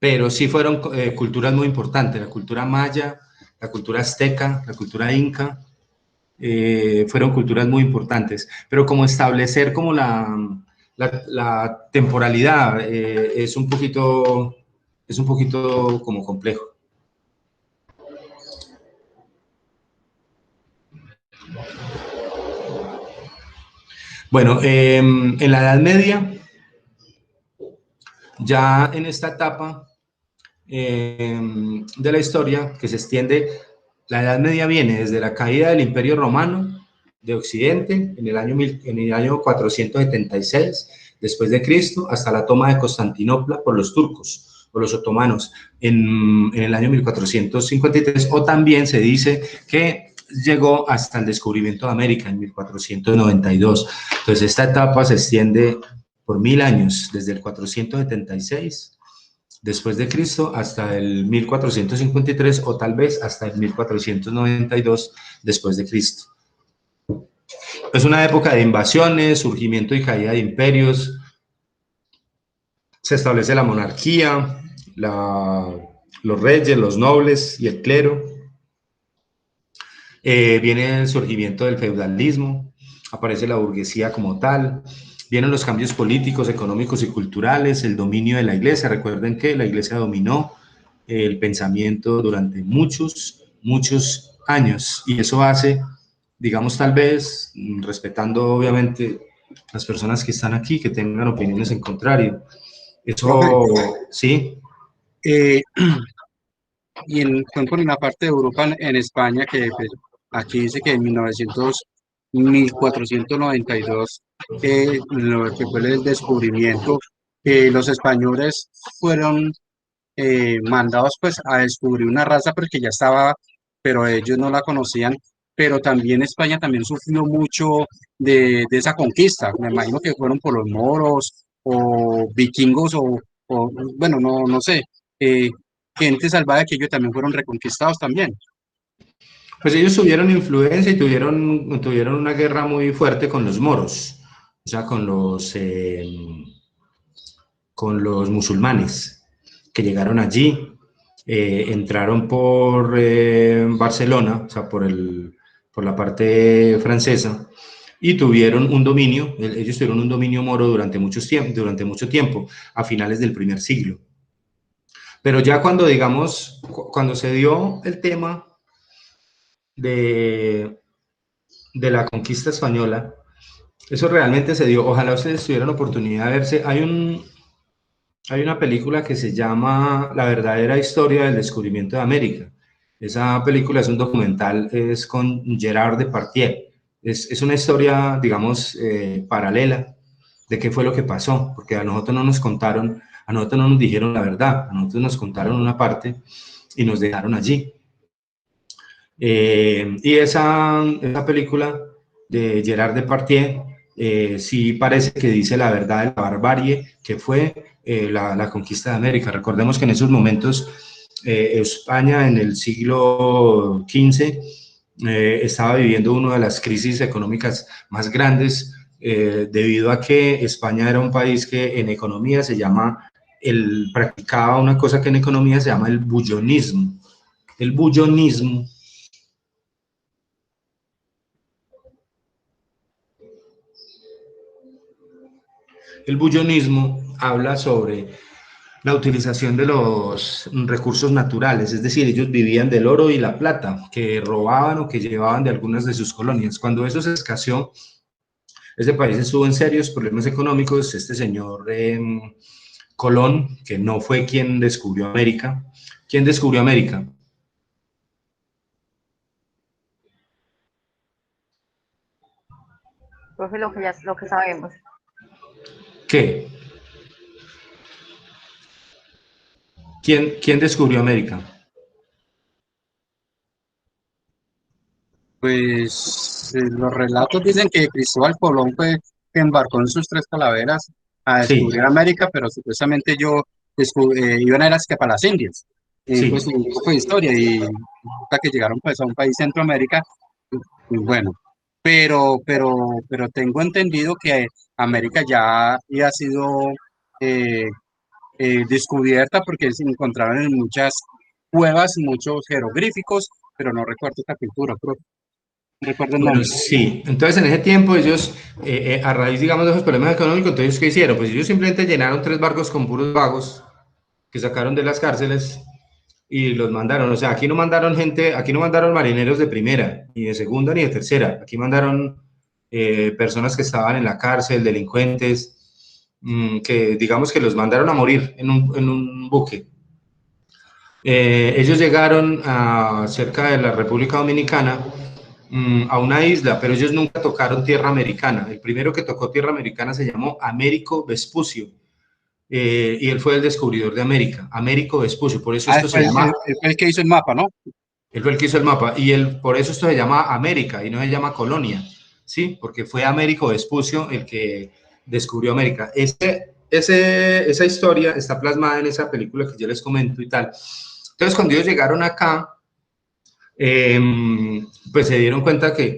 Pero sí fueron culturas muy importantes, la cultura maya, la cultura azteca, la cultura inca, fueron culturas muy importantes, pero como establecer como la temporalidad es un poquito como complejo. Bueno, en la Edad Media, ya en esta etapa de la historia que se extiende, la Edad Media viene desde la caída del Imperio Romano de Occidente en el año 476 después de Cristo hasta la toma de Constantinopla por los turcos o los otomanos en el año 1453, o también se dice que llegó hasta el descubrimiento de América en 1492. Entonces esta etapa se extiende por 1000 años, desde el 476 después de Cristo hasta el 1453 o tal vez hasta el 1492 después de Cristo. Es una época de invasiones, surgimiento y caída de imperios, se establece la monarquía, los reyes, los nobles y el clero. Viene el surgimiento del feudalismo, aparece la burguesía como tal, vienen los cambios políticos, económicos y culturales, el dominio de la iglesia. Recuerden que la iglesia dominó el pensamiento durante muchos años, y eso hace, digamos, tal vez, respetando obviamente las personas que están aquí, que tengan opiniones en contrario. Profe, Eso, sí. eh, y por ejemplo, en la parte de Europa, en España, que pues, aquí dice que en 1492, lo que fue el descubrimiento, los españoles fueron mandados pues a descubrir una raza porque ya estaba, pero ellos no la conocían, pero también España también sufrió mucho de esa conquista. Me imagino que fueron por los moros o vikingos bueno, no sé, eh, gente salvaje que ellos también fueron reconquistados también. Pues ellos tuvieron influencia y tuvieron una guerra muy fuerte con los moros, o sea, con los musulmanes que llegaron allí, entraron por Barcelona, o sea, por la parte francesa, y ellos tuvieron un dominio moro durante mucho tiempo, a finales del primer siglo. Pero ya cuando, digamos, cuando se dio el tema de, de la conquista española, eso realmente se dio. Ojalá ustedes tuvieran oportunidad de verse. Hay una película que se llama La verdadera historia del descubrimiento de América. Esa película es un documental, es con Gerard Depardieu. Es una historia, digamos, paralela de qué fue lo que pasó, porque a nosotros no nos contaron, a nosotros no nos dijeron la verdad, a nosotros nos contaron una parte y nos dejaron allí. Y esa película de Gerard Depardieu sí parece que dice la verdad de la barbarie que fue la conquista de América. Recordemos que en esos momentos España en el siglo XV estaba viviendo una de las crisis económicas más grandes debido a que España era un país que en economía practicaba una cosa que en economía se llama el bullonismo. El bullonismo El bullonismo habla sobre la utilización de los recursos naturales, es decir, ellos vivían del oro y la plata que robaban o que llevaban de algunas de sus colonias. Cuando eso se escaseó, ese país estuvo en serios problemas económicos. Este señor Colón, que no fue quien descubrió América. ¿Quién descubrió América? Profe, lo que sabemos. ¿Qué? ¿Quién descubrió América? Pues los relatos dicen que Cristóbal Colón fue que embarcó en sus tres calaveras a Sí, descubrir América, pero supuestamente iban a ir hasta para las Indias. Y pues sí. un poco de historia y hasta que llegaron pues a un país Centroamérica, y bueno, pero tengo entendido que América ya había sido eh, descubierta porque se encontraron en muchas cuevas, muchos jeroglíficos, pero no recuerdo esta pintura, pero recuerdo el Bueno, nombre. sí. Entonces, en ese tiempo, ellos, a raíz, digamos, de esos problemas económicos, entonces, ¿qué hicieron? Pues ellos simplemente llenaron 3 barcos con puros vagos que sacaron de las cárceles y los mandaron. O sea, aquí no mandaron gente, aquí no mandaron marineros de primera, ni de segunda, ni de tercera. Aquí mandaron personas que estaban en la cárcel, delincuentes, que digamos que los mandaron a morir en un buque. Ellos llegaron cerca de la República Dominicana, a una isla, pero ellos nunca tocaron tierra americana. El primero que tocó tierra americana se llamó Américo Vespucio, y él fue el descubridor de América, Américo Vespucio. Por eso Ah, esto se llama, fue el que hizo el mapa, ¿no? él fue el que hizo el mapa, y por eso esto se llama América y no se llama Colonia, ¿sí? Porque fue Américo Vespucio el que descubrió América. Esa historia está plasmada en esa película que yo les comento y tal. Entonces, cuando ellos llegaron acá, eh, pues se dieron cuenta que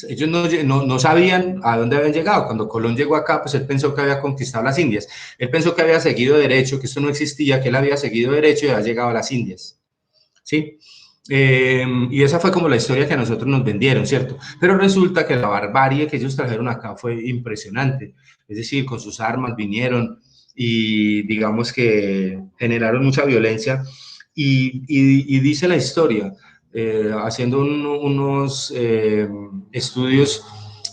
ellos no sabían a dónde habían llegado. Cuando Colón llegó acá, pues él pensó que había conquistado las Indias. Él pensó que había seguido derecho, que esto no existía, que él había seguido derecho y había llegado a las Indias. ¿Sí? Y esa fue como la historia que a nosotros nos vendieron, ¿cierto? Pero resulta que la barbarie que ellos trajeron acá fue impresionante. Es decir, con sus armas vinieron y digamos que generaron mucha violencia. Y dice la historia, haciendo unos estudios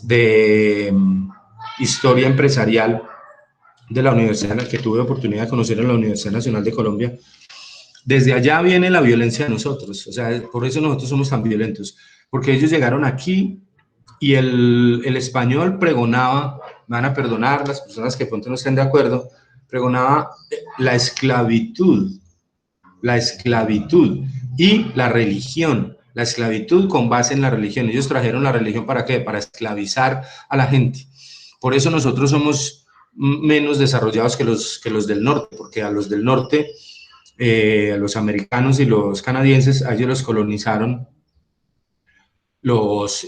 de historia empresarial de la universidad, que tuve oportunidad de conocer en la Universidad Nacional de Colombia. Desde allá viene la violencia de nosotros, o sea, por eso nosotros somos tan violentos, porque ellos llegaron aquí y el español pregonaba, me van a perdonar las personas que pronto no estén de acuerdo, pregonaba la esclavitud y la religión. La esclavitud con base en la religión. Ellos trajeron la religión ¿para qué? Para esclavizar a la gente. Por eso nosotros somos menos desarrollados que los del norte, porque a los del norte, a los americanos y los canadienses, a ellos los colonizaron los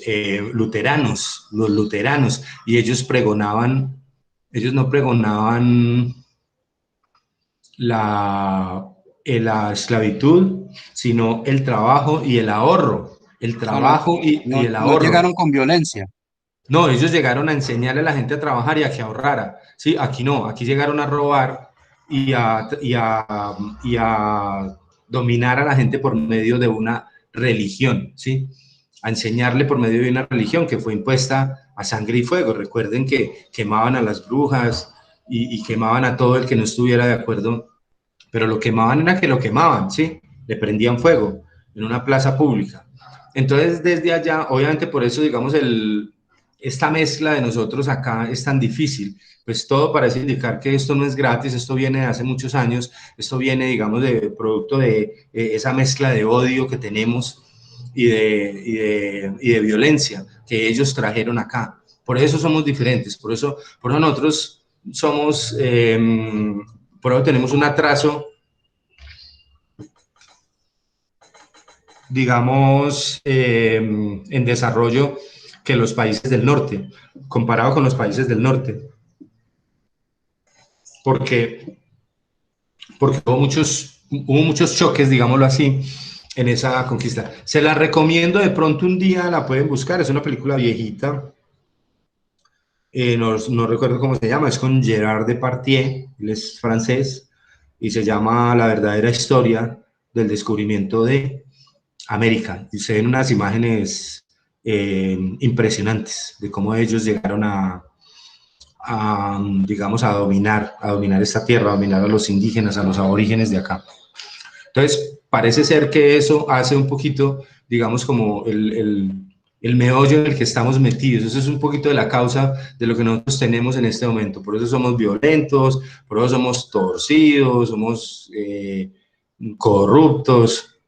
luteranos, y ellos pregonaban, ellos no pregonaban la esclavitud, sino el trabajo y el ahorro, el O sea, no, trabajo y el no ahorro. llegaron con violencia. No, ellos llegaron a enseñarle a la gente a trabajar y a que ahorrara. Sí, aquí no, aquí llegaron a robar y a dominar a la gente por medio de una religión, ¿sí? A enseñarle por medio de una religión que fue impuesta a sangre y fuego. Recuerden que quemaban a las brujas y quemaban a todo el que no estuviera de acuerdo, pero lo quemaban era que lo quemaban, ¿sí? Le prendían fuego en una plaza pública. Entonces, desde allá, obviamente por eso, digamos, esta mezcla de nosotros acá es tan difícil, pues todo parece indicar que esto no es gratis, esto viene de hace muchos años, esto viene, digamos, de producto de esa mezcla de odio que tenemos y de violencia que ellos trajeron acá. Por eso somos diferentes, por eso nosotros somos, por eso tenemos un atraso, digamos, en desarrollo que los países del norte, comparado con los países del norte, porque, porque hubo muchos choques, digámoslo así, en esa conquista. Se la recomiendo, de pronto un día la pueden buscar, es una película viejita, no recuerdo cómo se llama, es con Gerard Depardieu, él es francés, y se llama La verdadera historia del descubrimiento de América. Y se ven unas imágenes impresionantes de cómo ellos llegaron digamos, a dominar esta tierra, a dominar a los indígenas, a los aborígenes de acá. Entonces, parece ser que eso hace un poquito, digamos, como el meollo en el que estamos metidos. Eso es un poquito de la causa de lo que nosotros tenemos en este momento. Por eso somos violentos, por eso somos torcidos, somos corruptos.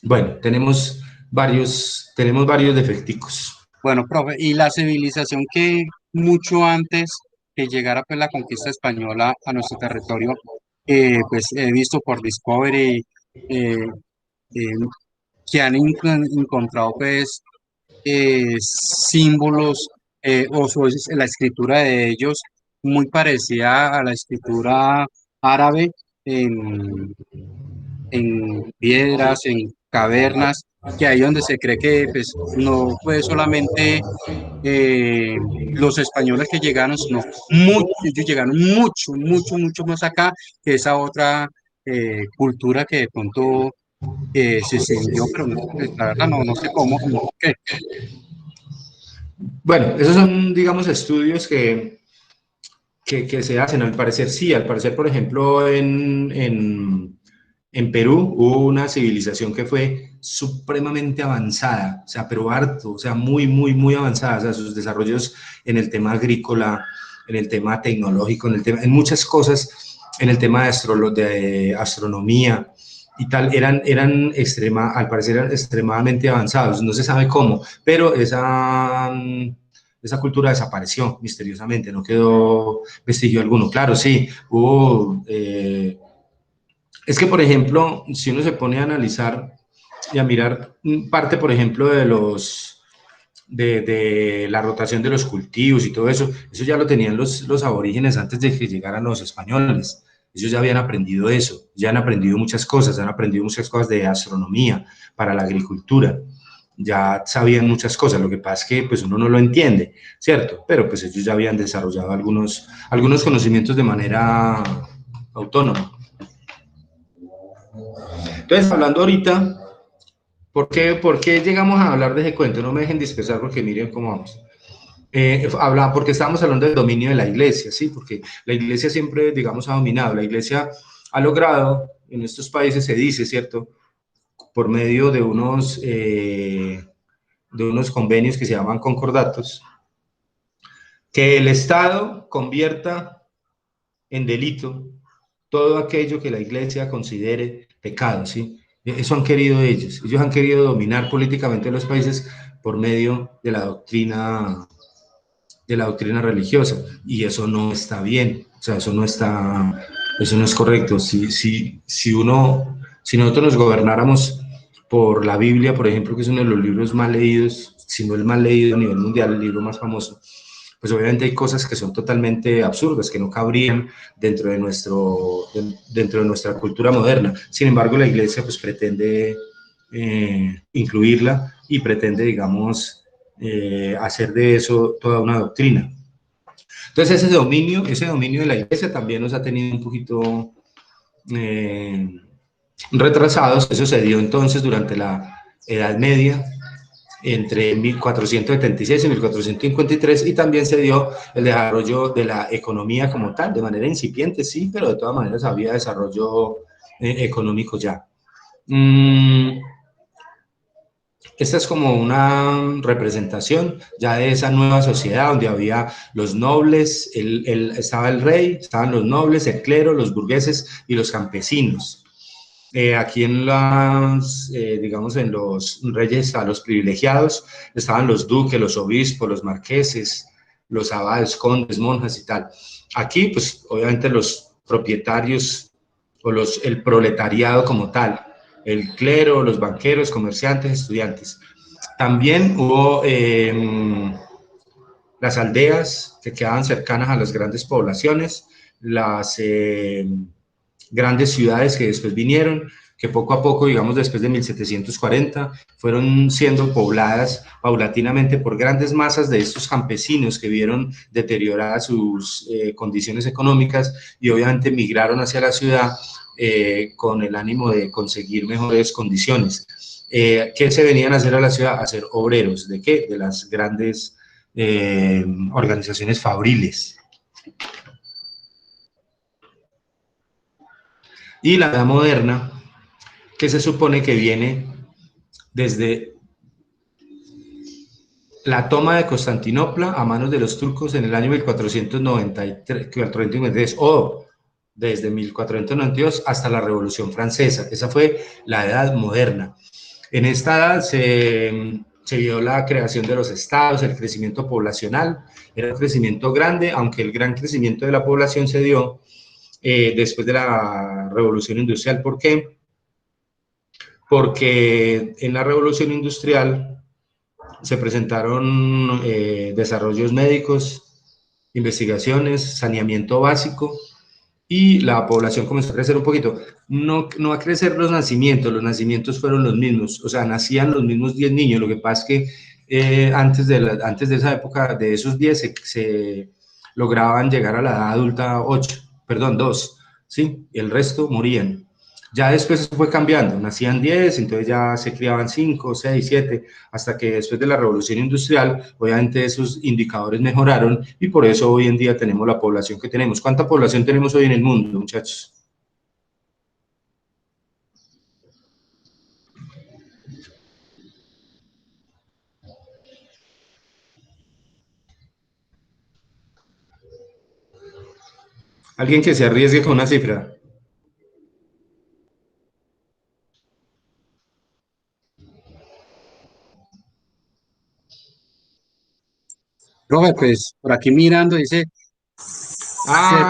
Bueno, tenemos varios defecticos. Bueno, profe, y la civilización que mucho antes que llegara pues la conquista española a nuestro territorio, pues he visto por Discovery eh, eh, que han encontrado pues símbolos la escritura de ellos muy parecida a la escritura árabe en piedras, en cavernas, que ahí donde se cree que pues, no fue solamente eh, los españoles que llegaron, sino ellos llegaron mucho más acá que esa otra cultura que de pronto se extinguió, pero pues, la verdad no sé cómo, ni por qué. Bueno, esos son, digamos, estudios que se hacen, al parecer sí, al parecer, por ejemplo, en Perú hubo una civilización que fue supremamente avanzada, o sea, pero harto, o sea, muy avanzada, o sea, sus desarrollos en el tema agrícola, en el tema tecnológico, en muchas cosas, en el tema de astronomía y tal, al parecer eran extremadamente avanzados, no se sabe cómo, pero esa cultura desapareció misteriosamente, no quedó vestigio alguno. Claro, sí, es que, por ejemplo, si uno se pone a analizar y a mirar parte, por ejemplo, de la rotación de los cultivos y todo eso ya lo tenían los aborígenes antes de que llegaran los españoles. Ellos ya habían aprendido eso, ya han aprendido muchas cosas de astronomía para la agricultura, ya sabían muchas cosas, lo que pasa es que pues uno no lo entiende, ¿cierto? Pero pues ellos ya habían desarrollado algunos conocimientos de manera autónoma. Entonces, hablando ahorita, ¿por qué llegamos a hablar de ese cuento? No me dejen dispersar porque miren cómo vamos. Porque estábamos hablando del dominio de la iglesia, ¿sí? Porque la iglesia siempre, digamos, ha dominado. La iglesia ha logrado, en estos países se dice, ¿cierto? Por medio de unos convenios que se llaman concordatos, que el Estado convierta en delito todo aquello que la iglesia considere pecado, ¿sí? Eso han querido ellos. Ellos han querido dominar políticamente los países por medio de la doctrina religiosa, y eso no está bien, o sea, eso no es correcto. Si nosotros nos gobernáramos por la Biblia, por ejemplo, que es uno de los libros más leídos, si no el más leído a nivel mundial, el libro más famoso, pues obviamente hay cosas que son totalmente absurdas, que no cabrían dentro de nuestra cultura moderna. Sin embargo, la iglesia pues pretende incluirla y pretende, digamos, hacer de eso toda una doctrina. Entonces ese dominio de la iglesia también nos ha tenido un poquito retrasados. Eso se dio entonces durante la Edad Media, entre 1476 y 1453, y también se dio el desarrollo de la economía como tal, de manera incipiente, sí, pero de todas maneras había desarrollo económico ya. Esta es como una representación ya de esa nueva sociedad donde había los nobles, estaba el rey, estaban los nobles, el clero, los burgueses y los campesinos. Aquí digamos, en los reyes, a los privilegiados, estaban los duques, los obispos, los marqueses, los abades, condes, monjas y tal. Aquí, pues, obviamente los propietarios o el proletariado como tal, el clero, los banqueros, comerciantes, estudiantes. También hubo las aldeas que quedaban cercanas a las grandes poblaciones, las grandes ciudades que después vinieron, que poco a poco, digamos después de 1740, fueron siendo pobladas paulatinamente por grandes masas de estos campesinos que vieron deterioradas sus condiciones económicas y obviamente migraron hacia la ciudad con el ánimo de conseguir mejores condiciones. ¿Qué se venían a hacer a la ciudad? A ser obreros. ¿De qué? De las grandes organizaciones fabriles. Y la edad moderna, que se supone que viene desde la toma de Constantinopla a manos de los turcos en el año 1493, o desde 1492 hasta la Revolución Francesa. Esa fue la Edad Moderna. En esta edad se vio la creación de los estados, el crecimiento poblacional, era un crecimiento grande, aunque el gran crecimiento de la población se dio después de la Revolución Industrial. ¿Por qué? Porque en la Revolución Industrial se presentaron desarrollos médicos, investigaciones, saneamiento básico, y la población comenzó a crecer un poquito. No a crecer los nacimientos fueron los mismos, o sea, nacían los mismos 10 niños, lo que pasa es que antes de esa época, de esos 10, se lograban llegar a la edad adulta 2, ¿sí? Y el resto morían. Ya después eso fue cambiando, nacían 10, entonces ya se criaban 5, 6, 7, hasta que después de la Revolución Industrial, obviamente esos indicadores mejoraron y por eso hoy en día tenemos la población que tenemos. ¿Cuánta población tenemos hoy en el mundo, muchachos? Alguien que se arriesgue con una cifra. Profe, pues por aquí mirando dice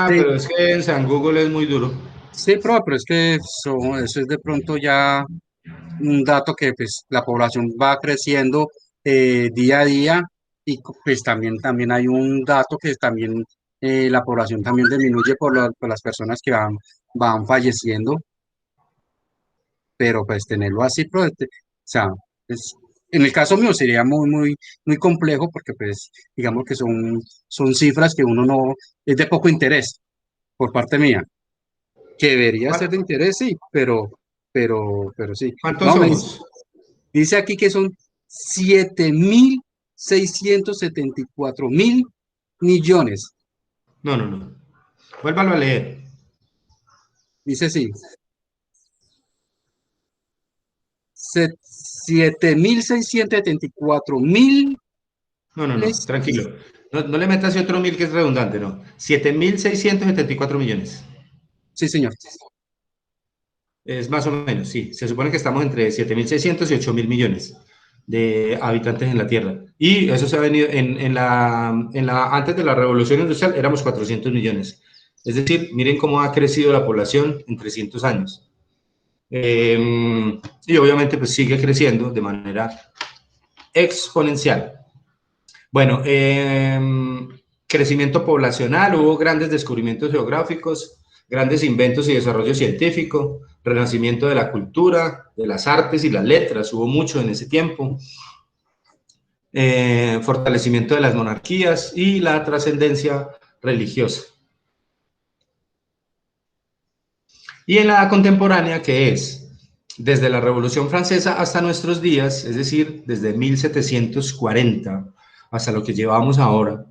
Pero es que en San Google es muy duro. sí, profe, pero es que eso es de pronto ya un dato que pues la población va creciendo día a día y pues también hay un dato que también la población también disminuye por las personas que van falleciendo, pero pues tenerlo así, profe, o sea, pues, en el caso mío sería muy complejo porque pues digamos que son cifras que uno no, es de poco interés por parte mía. Que debería ser de interés, sí, pero sí. ¿Cuántos No, somos? dice aquí que son 7.674.000 millones. No. Vuélvalo a leer. Dice sí. 7.674.000. No, tranquilo. No le metas otro 1000 que es redundante, no. 7.674 millones. Sí, señor. Es más o menos, sí. Se supone que estamos entre 7.600 y 8.000 millones de habitantes en la Tierra. Y eso se ha venido antes de la Revolución Industrial éramos 400 millones. Es decir, miren cómo ha crecido la población en 300 años. Y obviamente pues sigue creciendo de manera exponencial. Bueno, crecimiento poblacional, hubo grandes descubrimientos geográficos, grandes inventos y desarrollo científico, renacimiento de la cultura, de las artes y las letras, hubo mucho en ese tiempo, fortalecimiento de las monarquías y la trascendencia religiosa. Y en la edad contemporánea, ¿qué es? Desde la Revolución Francesa hasta nuestros días, es decir, desde 1740 hasta lo que llevamos ahora.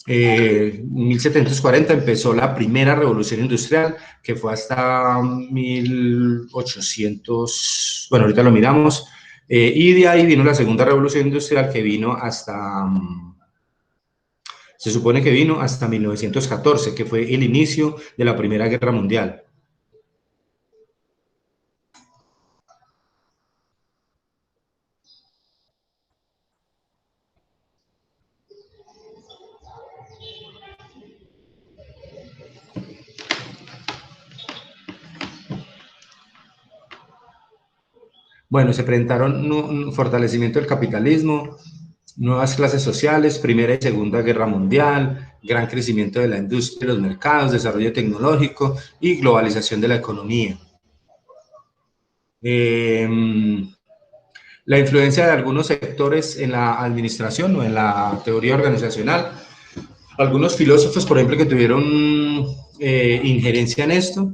1740 empezó la primera revolución industrial, que fue hasta 1800, bueno, ahorita lo miramos, y de ahí vino la segunda revolución industrial que vino hasta, se supone que vino hasta 1914, que fue el inicio de la Primera Guerra Mundial. Bueno, se presentaron un fortalecimiento del capitalismo, nuevas clases sociales, Primera y Segunda Guerra Mundial, gran crecimiento de la industria y los mercados, desarrollo tecnológico y globalización de la economía. La influencia de algunos sectores en la administración o en la teoría organizacional. Algunos filósofos, por ejemplo, que tuvieron injerencia en esto,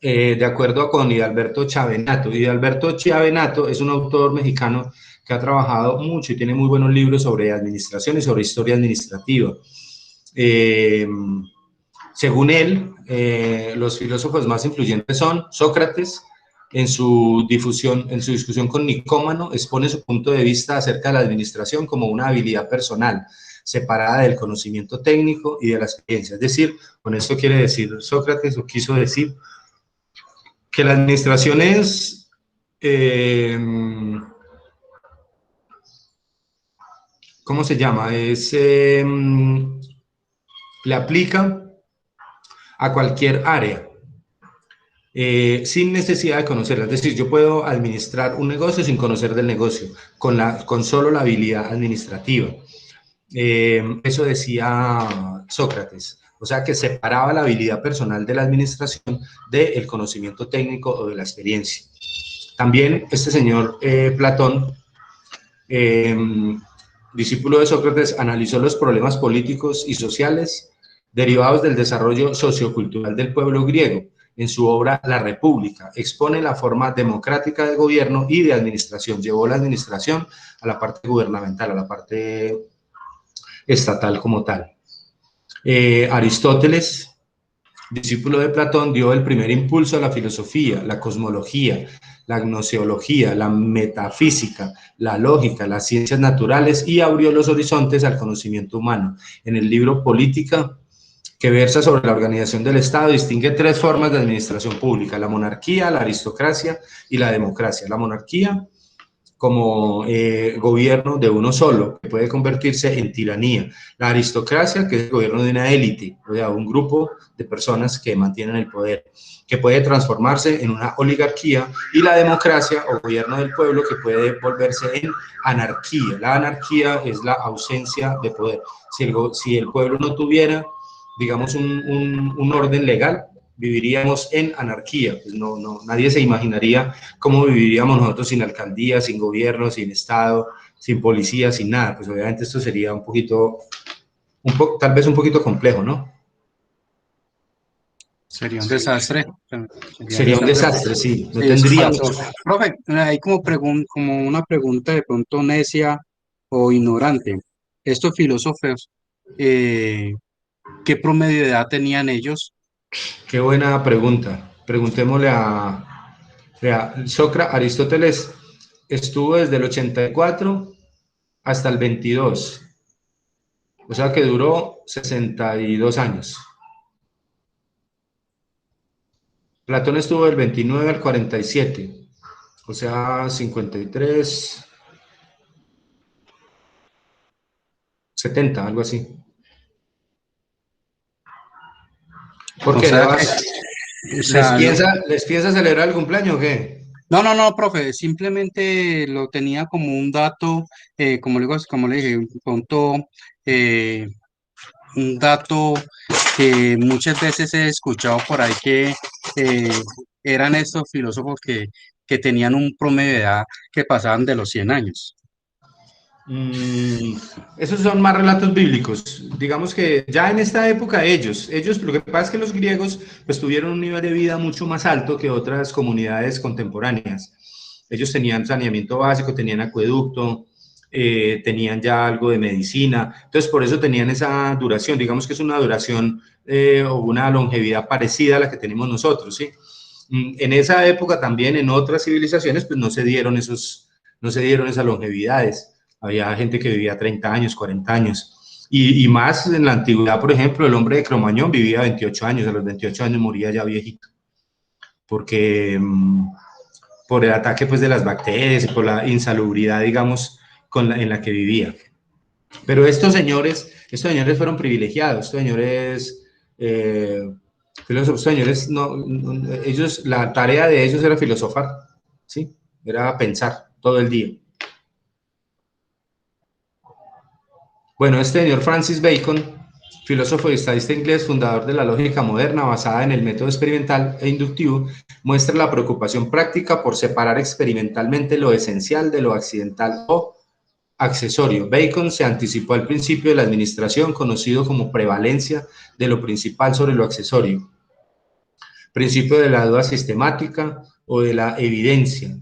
de acuerdo con Hidalberto Chiavenato. Hidalberto Chiavenato es un autor mexicano que ha trabajado mucho y tiene muy buenos libros sobre administración y sobre historia administrativa. Según él, los filósofos más influyentes son Sócrates. En su discusión con Nicómano, expone su punto de vista acerca de la administración como una habilidad personal. separada del conocimiento técnico y de la experiencia. Es decir, con esto quiere decir Sócrates, o quiso decir, que la administración es, ¿cómo se llama? Le aplica a cualquier área, sin necesidad de conocerla. Es decir, yo puedo administrar un negocio sin conocer del negocio, con solo la habilidad administrativa. Eso decía Sócrates. O sea, que separaba la habilidad personal de la administración del conocimiento técnico o de la experiencia. También este señor Platón, discípulo de Sócrates, analizó los problemas políticos y sociales derivados del desarrollo sociocultural del pueblo griego. En su obra La República, expone la forma democrática de gobierno y de administración. Llevó la administración a la parte gubernamental, a la parte estatal como tal. Aristóteles, discípulo de Platón, dio el primer impulso a la filosofía, la cosmología, la gnoseología, la metafísica, la lógica, las ciencias naturales y abrió los horizontes al conocimiento humano. En el libro Política, que versa sobre la organización del Estado, distingue tres formas de administración pública: la monarquía, la aristocracia y la democracia. La monarquía como gobierno de uno solo, que puede convertirse en tiranía. La aristocracia, que es el gobierno de una élite, o sea, un grupo de personas que mantienen el poder, que puede transformarse en una oligarquía, y la democracia, o gobierno del pueblo, que puede volverse en anarquía. La anarquía es la ausencia de poder. Si el pueblo no tuviera, digamos, un orden legal, viviríamos en anarquía. Pues nadie se imaginaría cómo viviríamos nosotros sin alcaldía, sin gobierno, sin Estado, sin policía, sin nada. Pues obviamente esto sería tal vez un poquito complejo, ¿no? Sería un desastre. Sería un desastre, sí. No Sí, tendríamos. Profe, hay como una pregunta de pronto necia o ignorante. Estos filósofos, ¿qué promedio de edad tenían ellos? Qué buena pregunta. Preguntémosle a Sócrates. Aristóteles estuvo desde el 84 hasta el 22. O sea que duró 62 años. Platón estuvo del 29 al 47, o sea, 53, 70, algo así. ¿Por O qué? sea que, o ¿Les sea, piensa celebrar el cumpleaños o qué? no, profe, simplemente lo tenía como un dato, como le dije, un punto, eh, un dato que muchas veces he escuchado por ahí que eh, eran estos filósofos que tenían un promedio de edad que pasaban de los 100 años. Esos son más relatos bíblicos. Digamos que ya en esta época ellos, lo que pasa es que los griegos pues tuvieron un nivel de vida mucho más alto que otras comunidades contemporáneas. Ellos tenían saneamiento básico, tenían acueducto, tenían ya algo de medicina, entonces por eso tenían esa duración. Digamos que es una duración o una longevidad parecida a la que tenemos nosotros, ¿sí? En esa época también en otras civilizaciones pues no se dieron esas longevidades. Había gente que vivía 30 años, 40 años. Y más en la antigüedad, por ejemplo, el hombre de Cromañón vivía 28 años, a los 28 años moría ya viejito, porque por el ataque pues, de las bacterias y por la insalubridad, digamos, en la que vivía. Pero estos señores fueron privilegiados, estos señores, la tarea de ellos era filosofar, ¿sí? Era pensar todo el día. Bueno, este señor Francis Bacon, filósofo y estadista inglés, fundador de la lógica moderna basada en el método experimental e inductivo, muestra la preocupación práctica por separar experimentalmente lo esencial de lo accidental o accesorio. Bacon se anticipó al principio de la administración, conocido como prevalencia de lo principal sobre lo accesorio, principio de la duda sistemática o de la evidencia.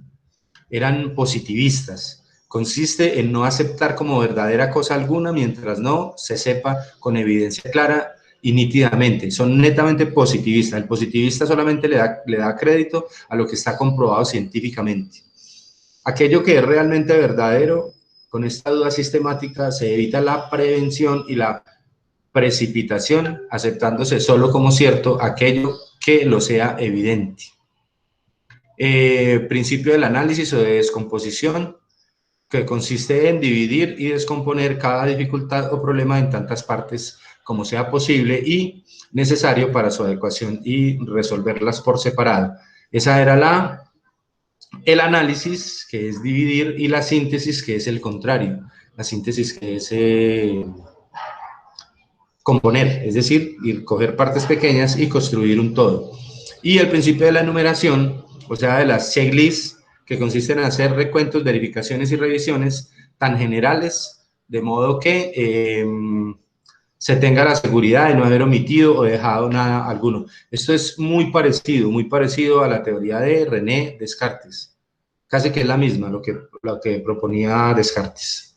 Eran positivistas. Consiste en no aceptar como verdadera cosa alguna mientras no se sepa con evidencia clara y nítidamente. Son netamente positivistas. El positivista solamente le da crédito a lo que está comprobado científicamente. Aquello que es realmente verdadero Con esta duda sistemática se evita la prevención y la precipitación, aceptándose solo como cierto aquello que lo sea evidente. Principio del análisis o de descomposición, que consiste en dividir y descomponer cada dificultad o problema en tantas partes como sea posible y necesario para su adecuación y resolverlas por separado. Esa era el análisis, que es dividir, y la síntesis, que es el contrario. La síntesis, que es componer, es decir, ir coger partes pequeñas y construir un todo. Y el principio de la enumeración, o sea, de las checklists, que consisten en hacer recuentos, verificaciones y revisiones tan generales, de modo que se tenga la seguridad de no haber omitido o dejado nada alguno. Esto es muy parecido a la teoría de René Descartes. Casi que es la misma lo que proponía Descartes.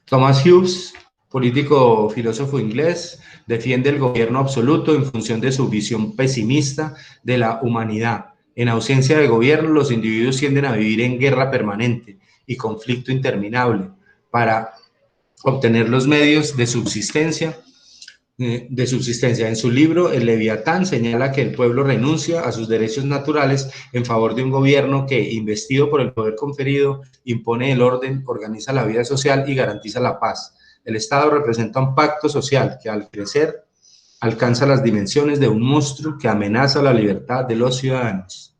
Thomas Hobbes, político filósofo inglés, defiende el gobierno absoluto en función de su visión pesimista de la humanidad. En ausencia de gobierno, los individuos tienden a vivir en guerra permanente y conflicto interminable para obtener los medios de subsistencia. En su libro, El Leviatán, señala que el pueblo renuncia a sus derechos naturales en favor de un gobierno que, investido por el poder conferido, impone el orden, organiza la vida social y garantiza la paz. El Estado representa un pacto social que, al crecer, alcanza las dimensiones de un monstruo que amenaza la libertad de los ciudadanos.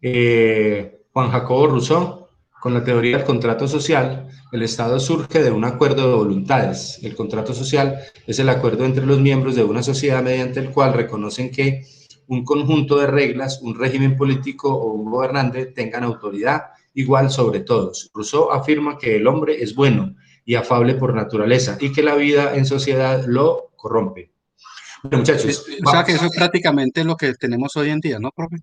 Juan Jacobo Rousseau, con la teoría del contrato social, el Estado surge de un acuerdo de voluntades. El contrato social es el acuerdo entre los miembros de una sociedad mediante el cual reconocen que un conjunto de reglas, un régimen político o un gobernante tengan autoridad igual sobre todos. Rousseau afirma que el hombre es bueno y afable por naturaleza y que la vida en sociedad lo corrompe. Bueno, muchachos, O sea que eso es prácticamente lo que tenemos hoy en día, ¿no, profe?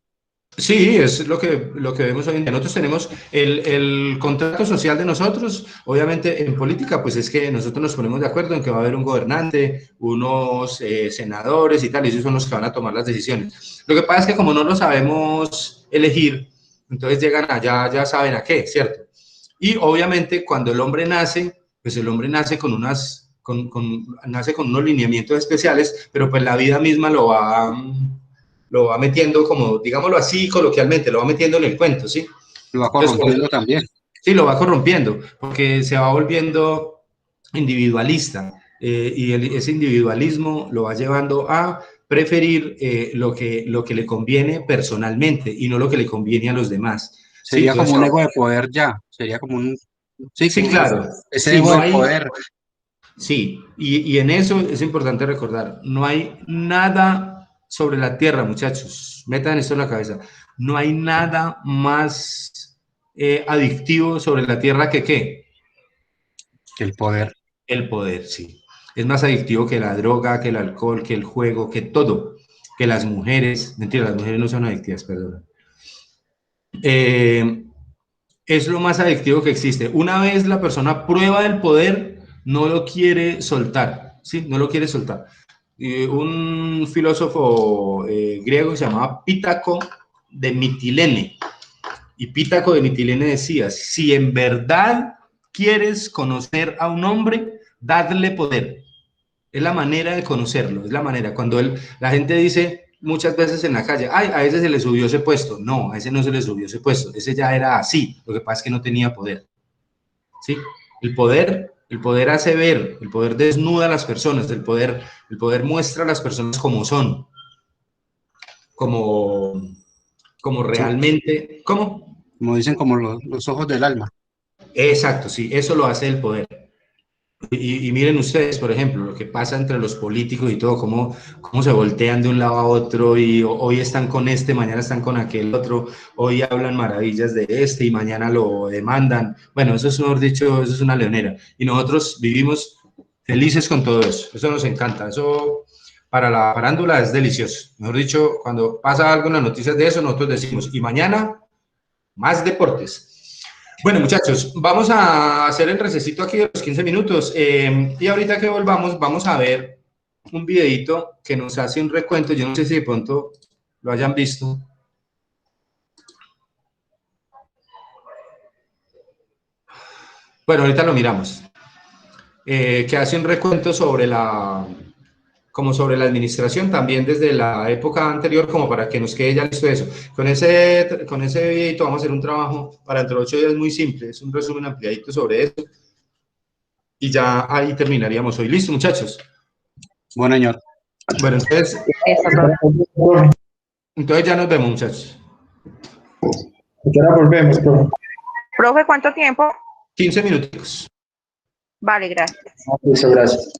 sí, es lo que vemos hoy en día. Nosotros tenemos el contrato social de nosotros, obviamente en política, pues es que nosotros nos ponemos de acuerdo en que va a haber un gobernante, unos senadores y tal, y esos son los que van a tomar las decisiones. Lo que pasa es que como no lo sabemos elegir, entonces llegan allá, ya saben a qué, ¿cierto? Y obviamente cuando el hombre nace, pues el hombre nace con nace con unos lineamientos especiales, pero pues la vida misma lo va metiendo, como, digámoslo así, coloquialmente, lo va metiendo en el cuento, ¿sí? Lo va Entonces, corrompiendo también. sí, lo va corrompiendo, porque se va volviendo individualista, y ese individualismo lo va llevando a preferir lo que le conviene personalmente y no lo que le conviene a los demás, ¿sí? Sería como Entonces, un ego de poder ya. Sería como un... Sí, sí, como claro, ese sí, ego no de hay, poder. sí, y en eso es importante recordar, no hay nada sobre la tierra, muchachos, metan esto en la cabeza, no hay nada más adictivo sobre la tierra que ¿qué? El poder. El poder, sí. Es más adictivo que la droga, que el alcohol, que el juego, que todo, que las mujeres, mentira, las mujeres no son adictivas, perdón. Es lo más adictivo que existe. Una vez la persona prueba el poder, no lo quiere soltar, ¿sí? No lo quiere soltar. Un filósofo griego se llamaba Pítaco de Mitilene. Y Pítaco de Mitilene decía, si en verdad quieres conocer a un hombre, dadle poder. Es la manera de conocerlo, es la manera. Cuando la gente dice muchas veces en la calle, ay, a ese se le subió ese puesto. No, a ese no se le subió ese puesto, ese ya era así. Lo que pasa es que no tenía poder. ¿Sí? El poder hace ver, el poder desnuda a las personas, el poder muestra a las personas como son, como, como Sí, realmente, ¿cómo? como dicen, como los ojos del alma. Exacto, sí, eso lo hace el poder. Y miren ustedes, por ejemplo, lo que pasa entre los políticos y todo, cómo se voltean de un lado a otro y hoy están con este, mañana están con aquel otro, hoy hablan maravillas de este y mañana lo demandan. Bueno, eso es, mejor dicho, eso es una leonera. Y nosotros vivimos felices con todo eso nos encanta, eso para la farándula es delicioso. Mejor dicho, cuando pasa algo en las noticias de eso, nosotros decimos, y mañana más deportes. Bueno, muchachos, vamos a hacer el recesito aquí de los 15 minutos y ahorita que volvamos vamos a ver un videito que nos hace un recuento, yo no sé si de pronto lo hayan visto. Bueno, ahorita lo miramos. Que hace un recuento sobre como sobre la administración también desde la época anterior, como para que nos quede ya listo eso. Con ese videito vamos a hacer un trabajo para dentro de 8 días muy simple, es un resumen ampliadito sobre eso, y ya ahí terminaríamos hoy. Listo, muchachos. Bueno, señor. Bueno, entonces, Listo, profe. entonces ya nos vemos, muchachos. Ya volvemos, profe. Profe, ¿cuánto tiempo? 15 minutos. Vale, gracias. Listo, gracias.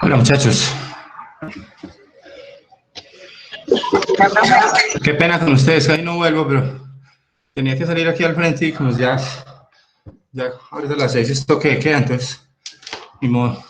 Hola muchachos, qué pena con ustedes, ahí no vuelvo, pero tenía que salir aquí al frente y como ya ahorita a las 6 esto que queda, entonces, ni modo.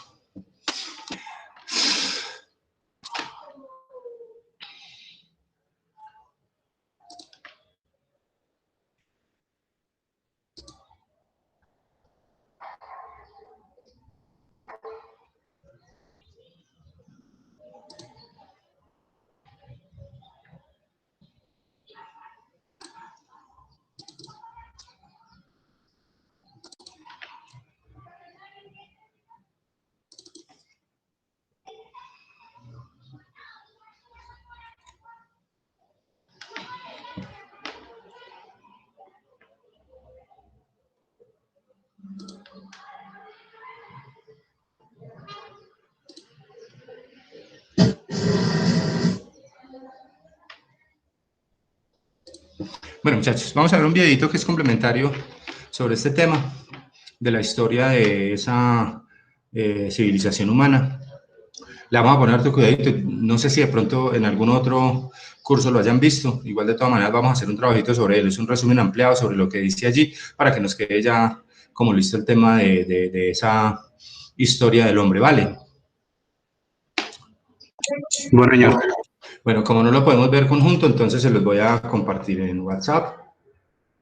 Bueno muchachos, vamos a ver un videito que es complementario sobre este tema de la historia de esa civilización humana. Le vamos a poner harto cuidadito, no sé si de pronto en algún otro curso lo hayan visto, igual de todas maneras vamos a hacer un trabajito sobre él, es un resumen ampliado sobre lo que dice allí, para que nos quede ya como listo el tema de esa historia del hombre, ¿vale? Bueno, señor. Bueno, como no lo podemos ver conjunto, entonces se los voy a compartir en WhatsApp,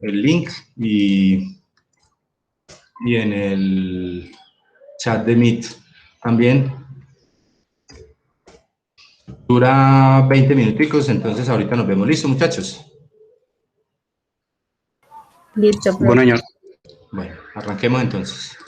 el link y en el chat de Meet también. Dura 20 minuticos, entonces ahorita nos vemos. ¿Listo, muchachos? Listo, Bueno, profe. señor. Bueno, arranquemos entonces.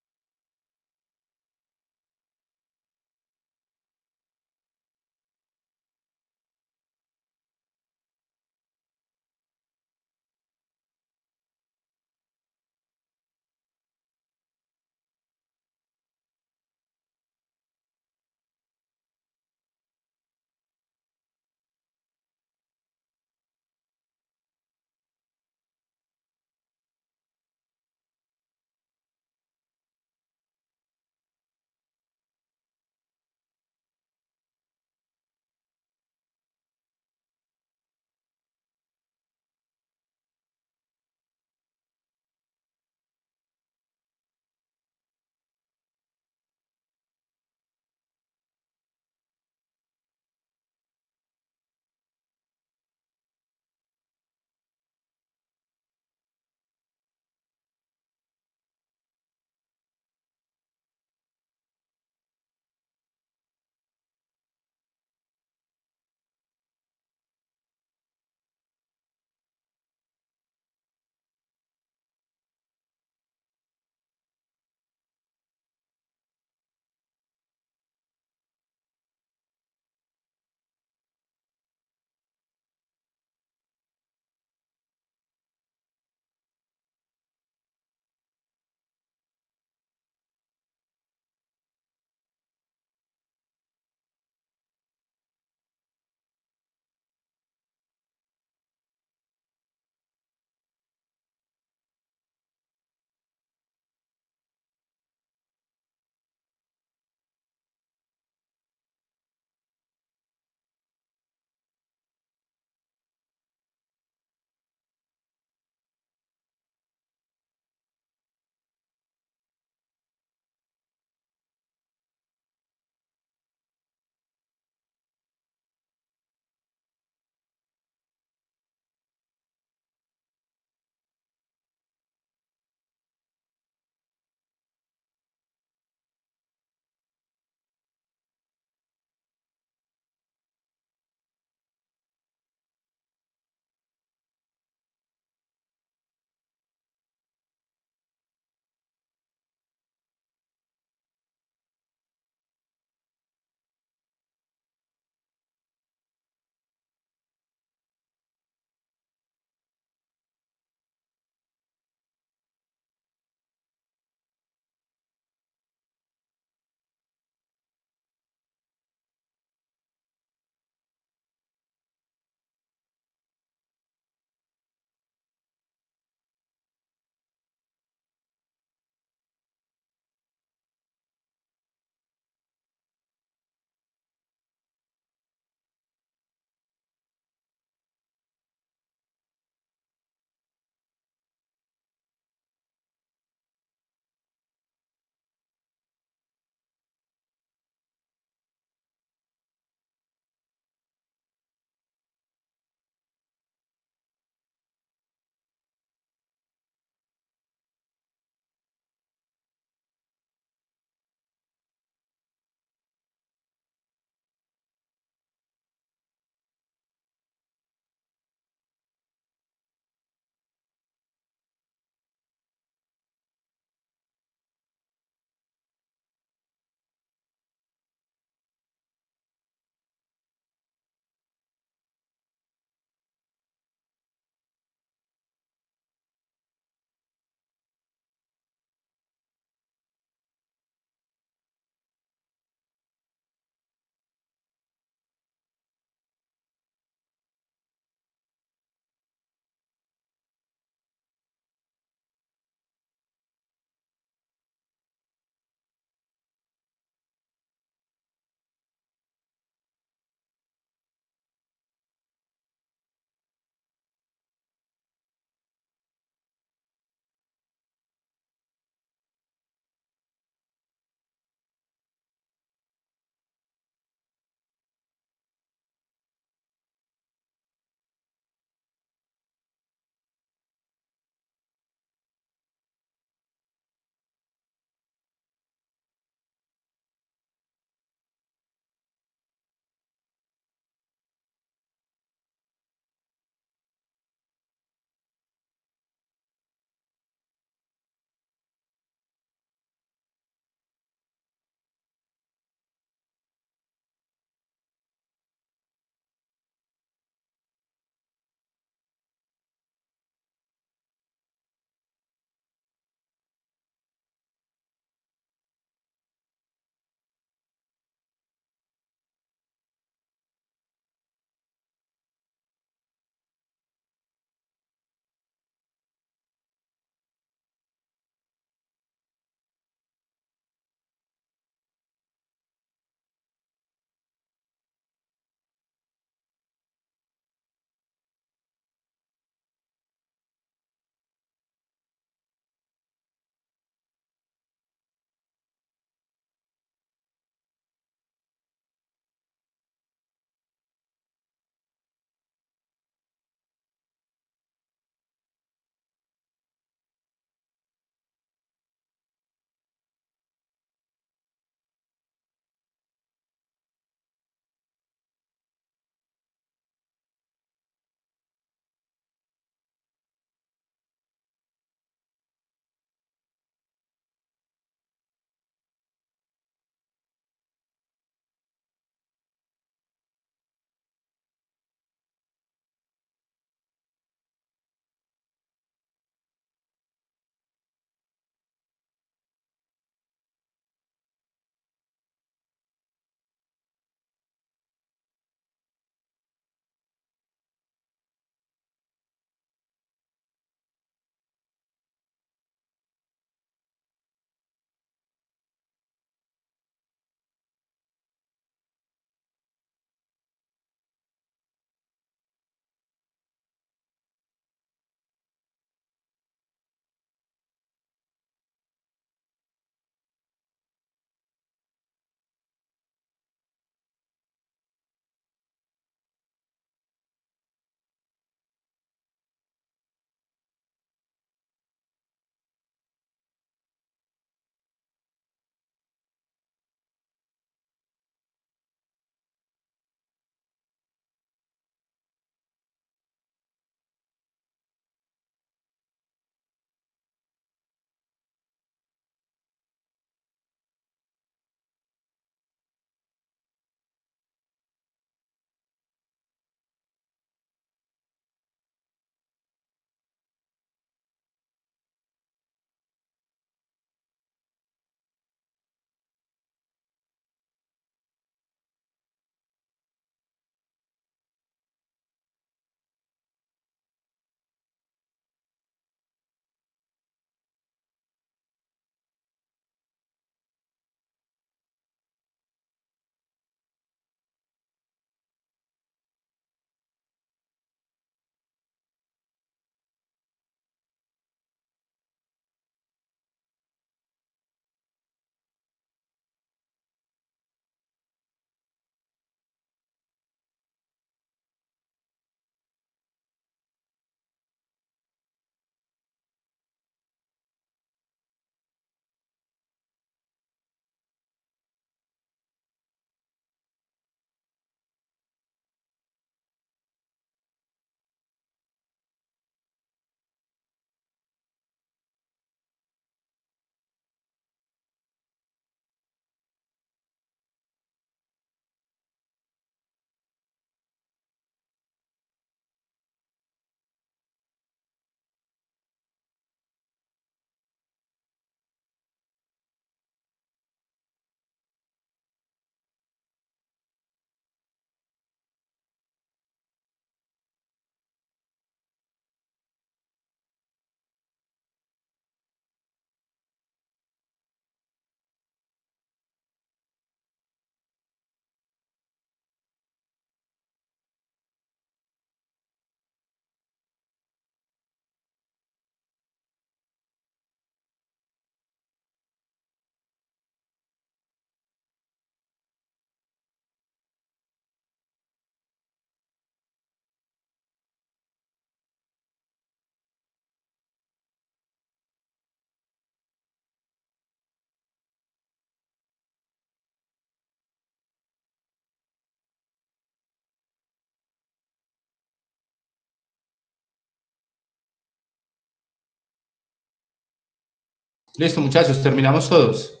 Listo, muchachos, terminamos todos.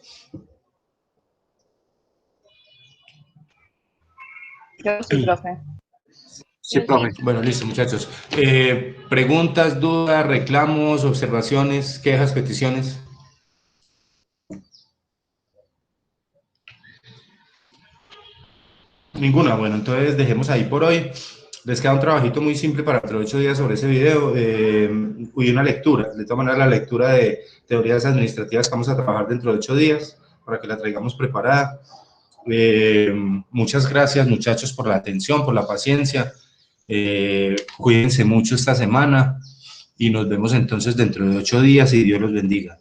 Yo sí, profe. Sí, profe. Bueno, listo, muchachos. Preguntas, dudas, reclamos, observaciones, quejas, peticiones. Ninguna. Bueno, entonces dejemos ahí por hoy. Les queda un trabajito muy simple para dentro de 8 días sobre ese video y una lectura. De todas maneras, la lectura de teorías administrativas que vamos a trabajar dentro de 8 días para que la traigamos preparada. Muchas gracias, muchachos, por la atención, por la paciencia. Cuídense mucho esta semana y nos vemos entonces dentro de 8 días y Dios los bendiga.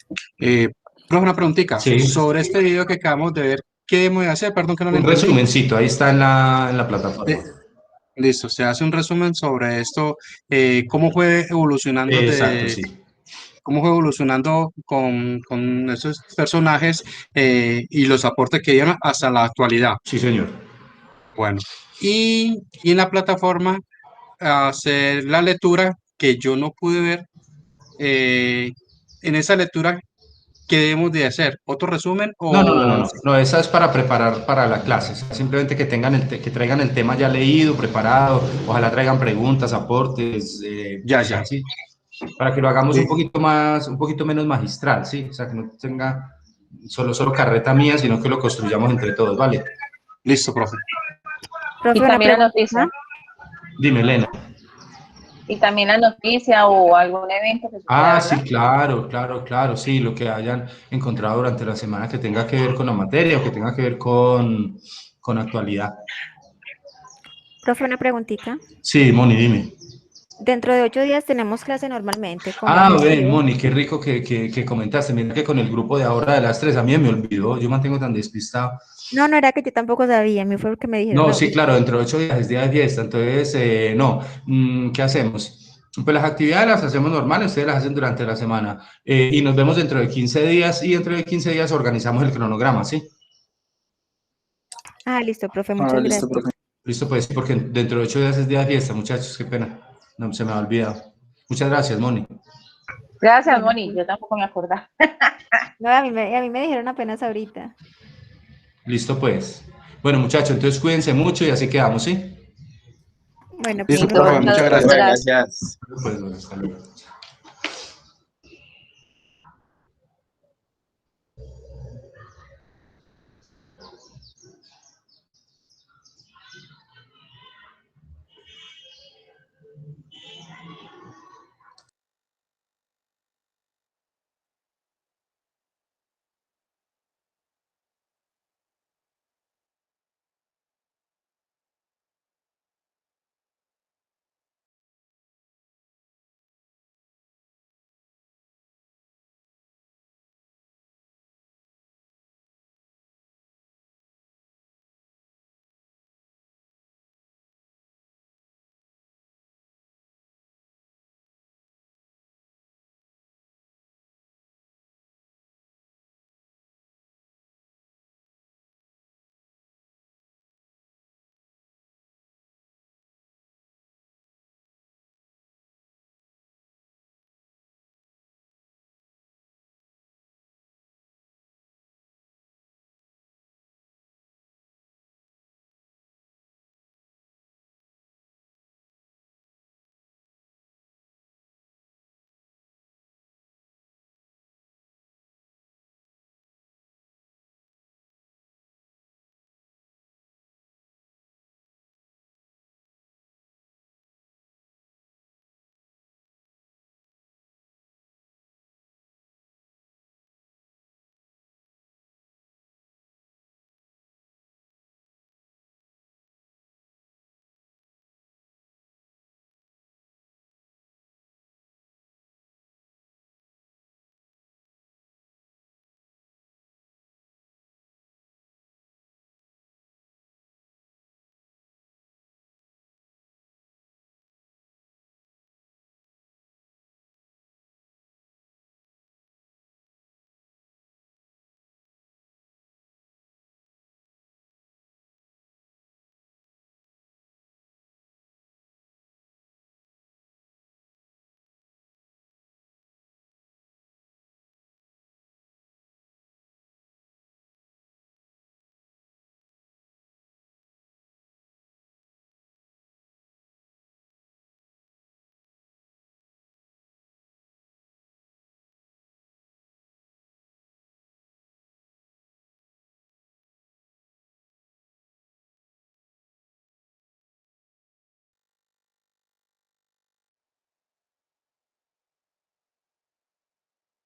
Profe, una preguntita. Sí. Sobre este video que acabamos de ver, ¿qué debemos de hacer? Perdón que no lo Un entendí. resumencito, ahí está en la plataforma. Listo, se hace un resumen sobre esto, cómo fue evolucionando Exacto, sí. cómo fue evolucionando con esos personajes y los aportes que dieron hasta la actualidad. Sí, señor. Bueno, y en la plataforma hacer la lectura que yo no pude ver. En esa lectura, ¿qué debemos de hacer? ¿Otro resumen No, esa es para preparar para la clase. Simplemente que tengan que traigan el tema ya leído, preparado, ojalá traigan preguntas, aportes, Ya, ya. ¿sí? Para que lo hagamos Sí. un poquito menos magistral, ¿sí? O sea, que no tenga solo carreta mía, sino que lo construyamos entre todos, ¿vale? Listo, profe. Profe, Y una también la pregunta. noticia. Dime, Elena. Y también la noticia o algún evento que suceda, Sí, ¿verdad? claro, sí, lo que hayan encontrado durante la semana que tenga que ver con la materia o que tenga que ver con actualidad. Profe, una preguntita. Sí, Moni, dime. Dentro de 8 días tenemos clase normalmente, como es este Ven, video. Moni, qué rico que comentaste. Mira que con el grupo de ahora de las 3 a mí me olvidó, yo mantengo tan despistado. No, no era que yo tampoco sabía, a mí fue lo que me dijeron No, sí, ahorita. claro, dentro de 8 días es día de fiesta, entonces, no. ¿Qué hacemos? Pues las actividades las hacemos normales, ustedes las hacen durante la semana y nos vemos dentro de 15 días y dentro de 15 días organizamos el cronograma, ¿sí? Listo, profe, muchas Listo, gracias. profe. Listo, pues, porque dentro de 8 días es día de fiesta, muchachos, qué pena. No, se me ha olvidado. Muchas gracias, Moni. Gracias, Bueno, Moni. Yo tampoco me acordaba. no, a mí me dijeron apenas ahorita. Listo, pues. Bueno, muchachos, entonces cuídense mucho y así quedamos, ¿sí? Bueno, pues Listo, Listo, profe, profe. muchas muchas gracias. gracias. Pues, bueno, hasta luego.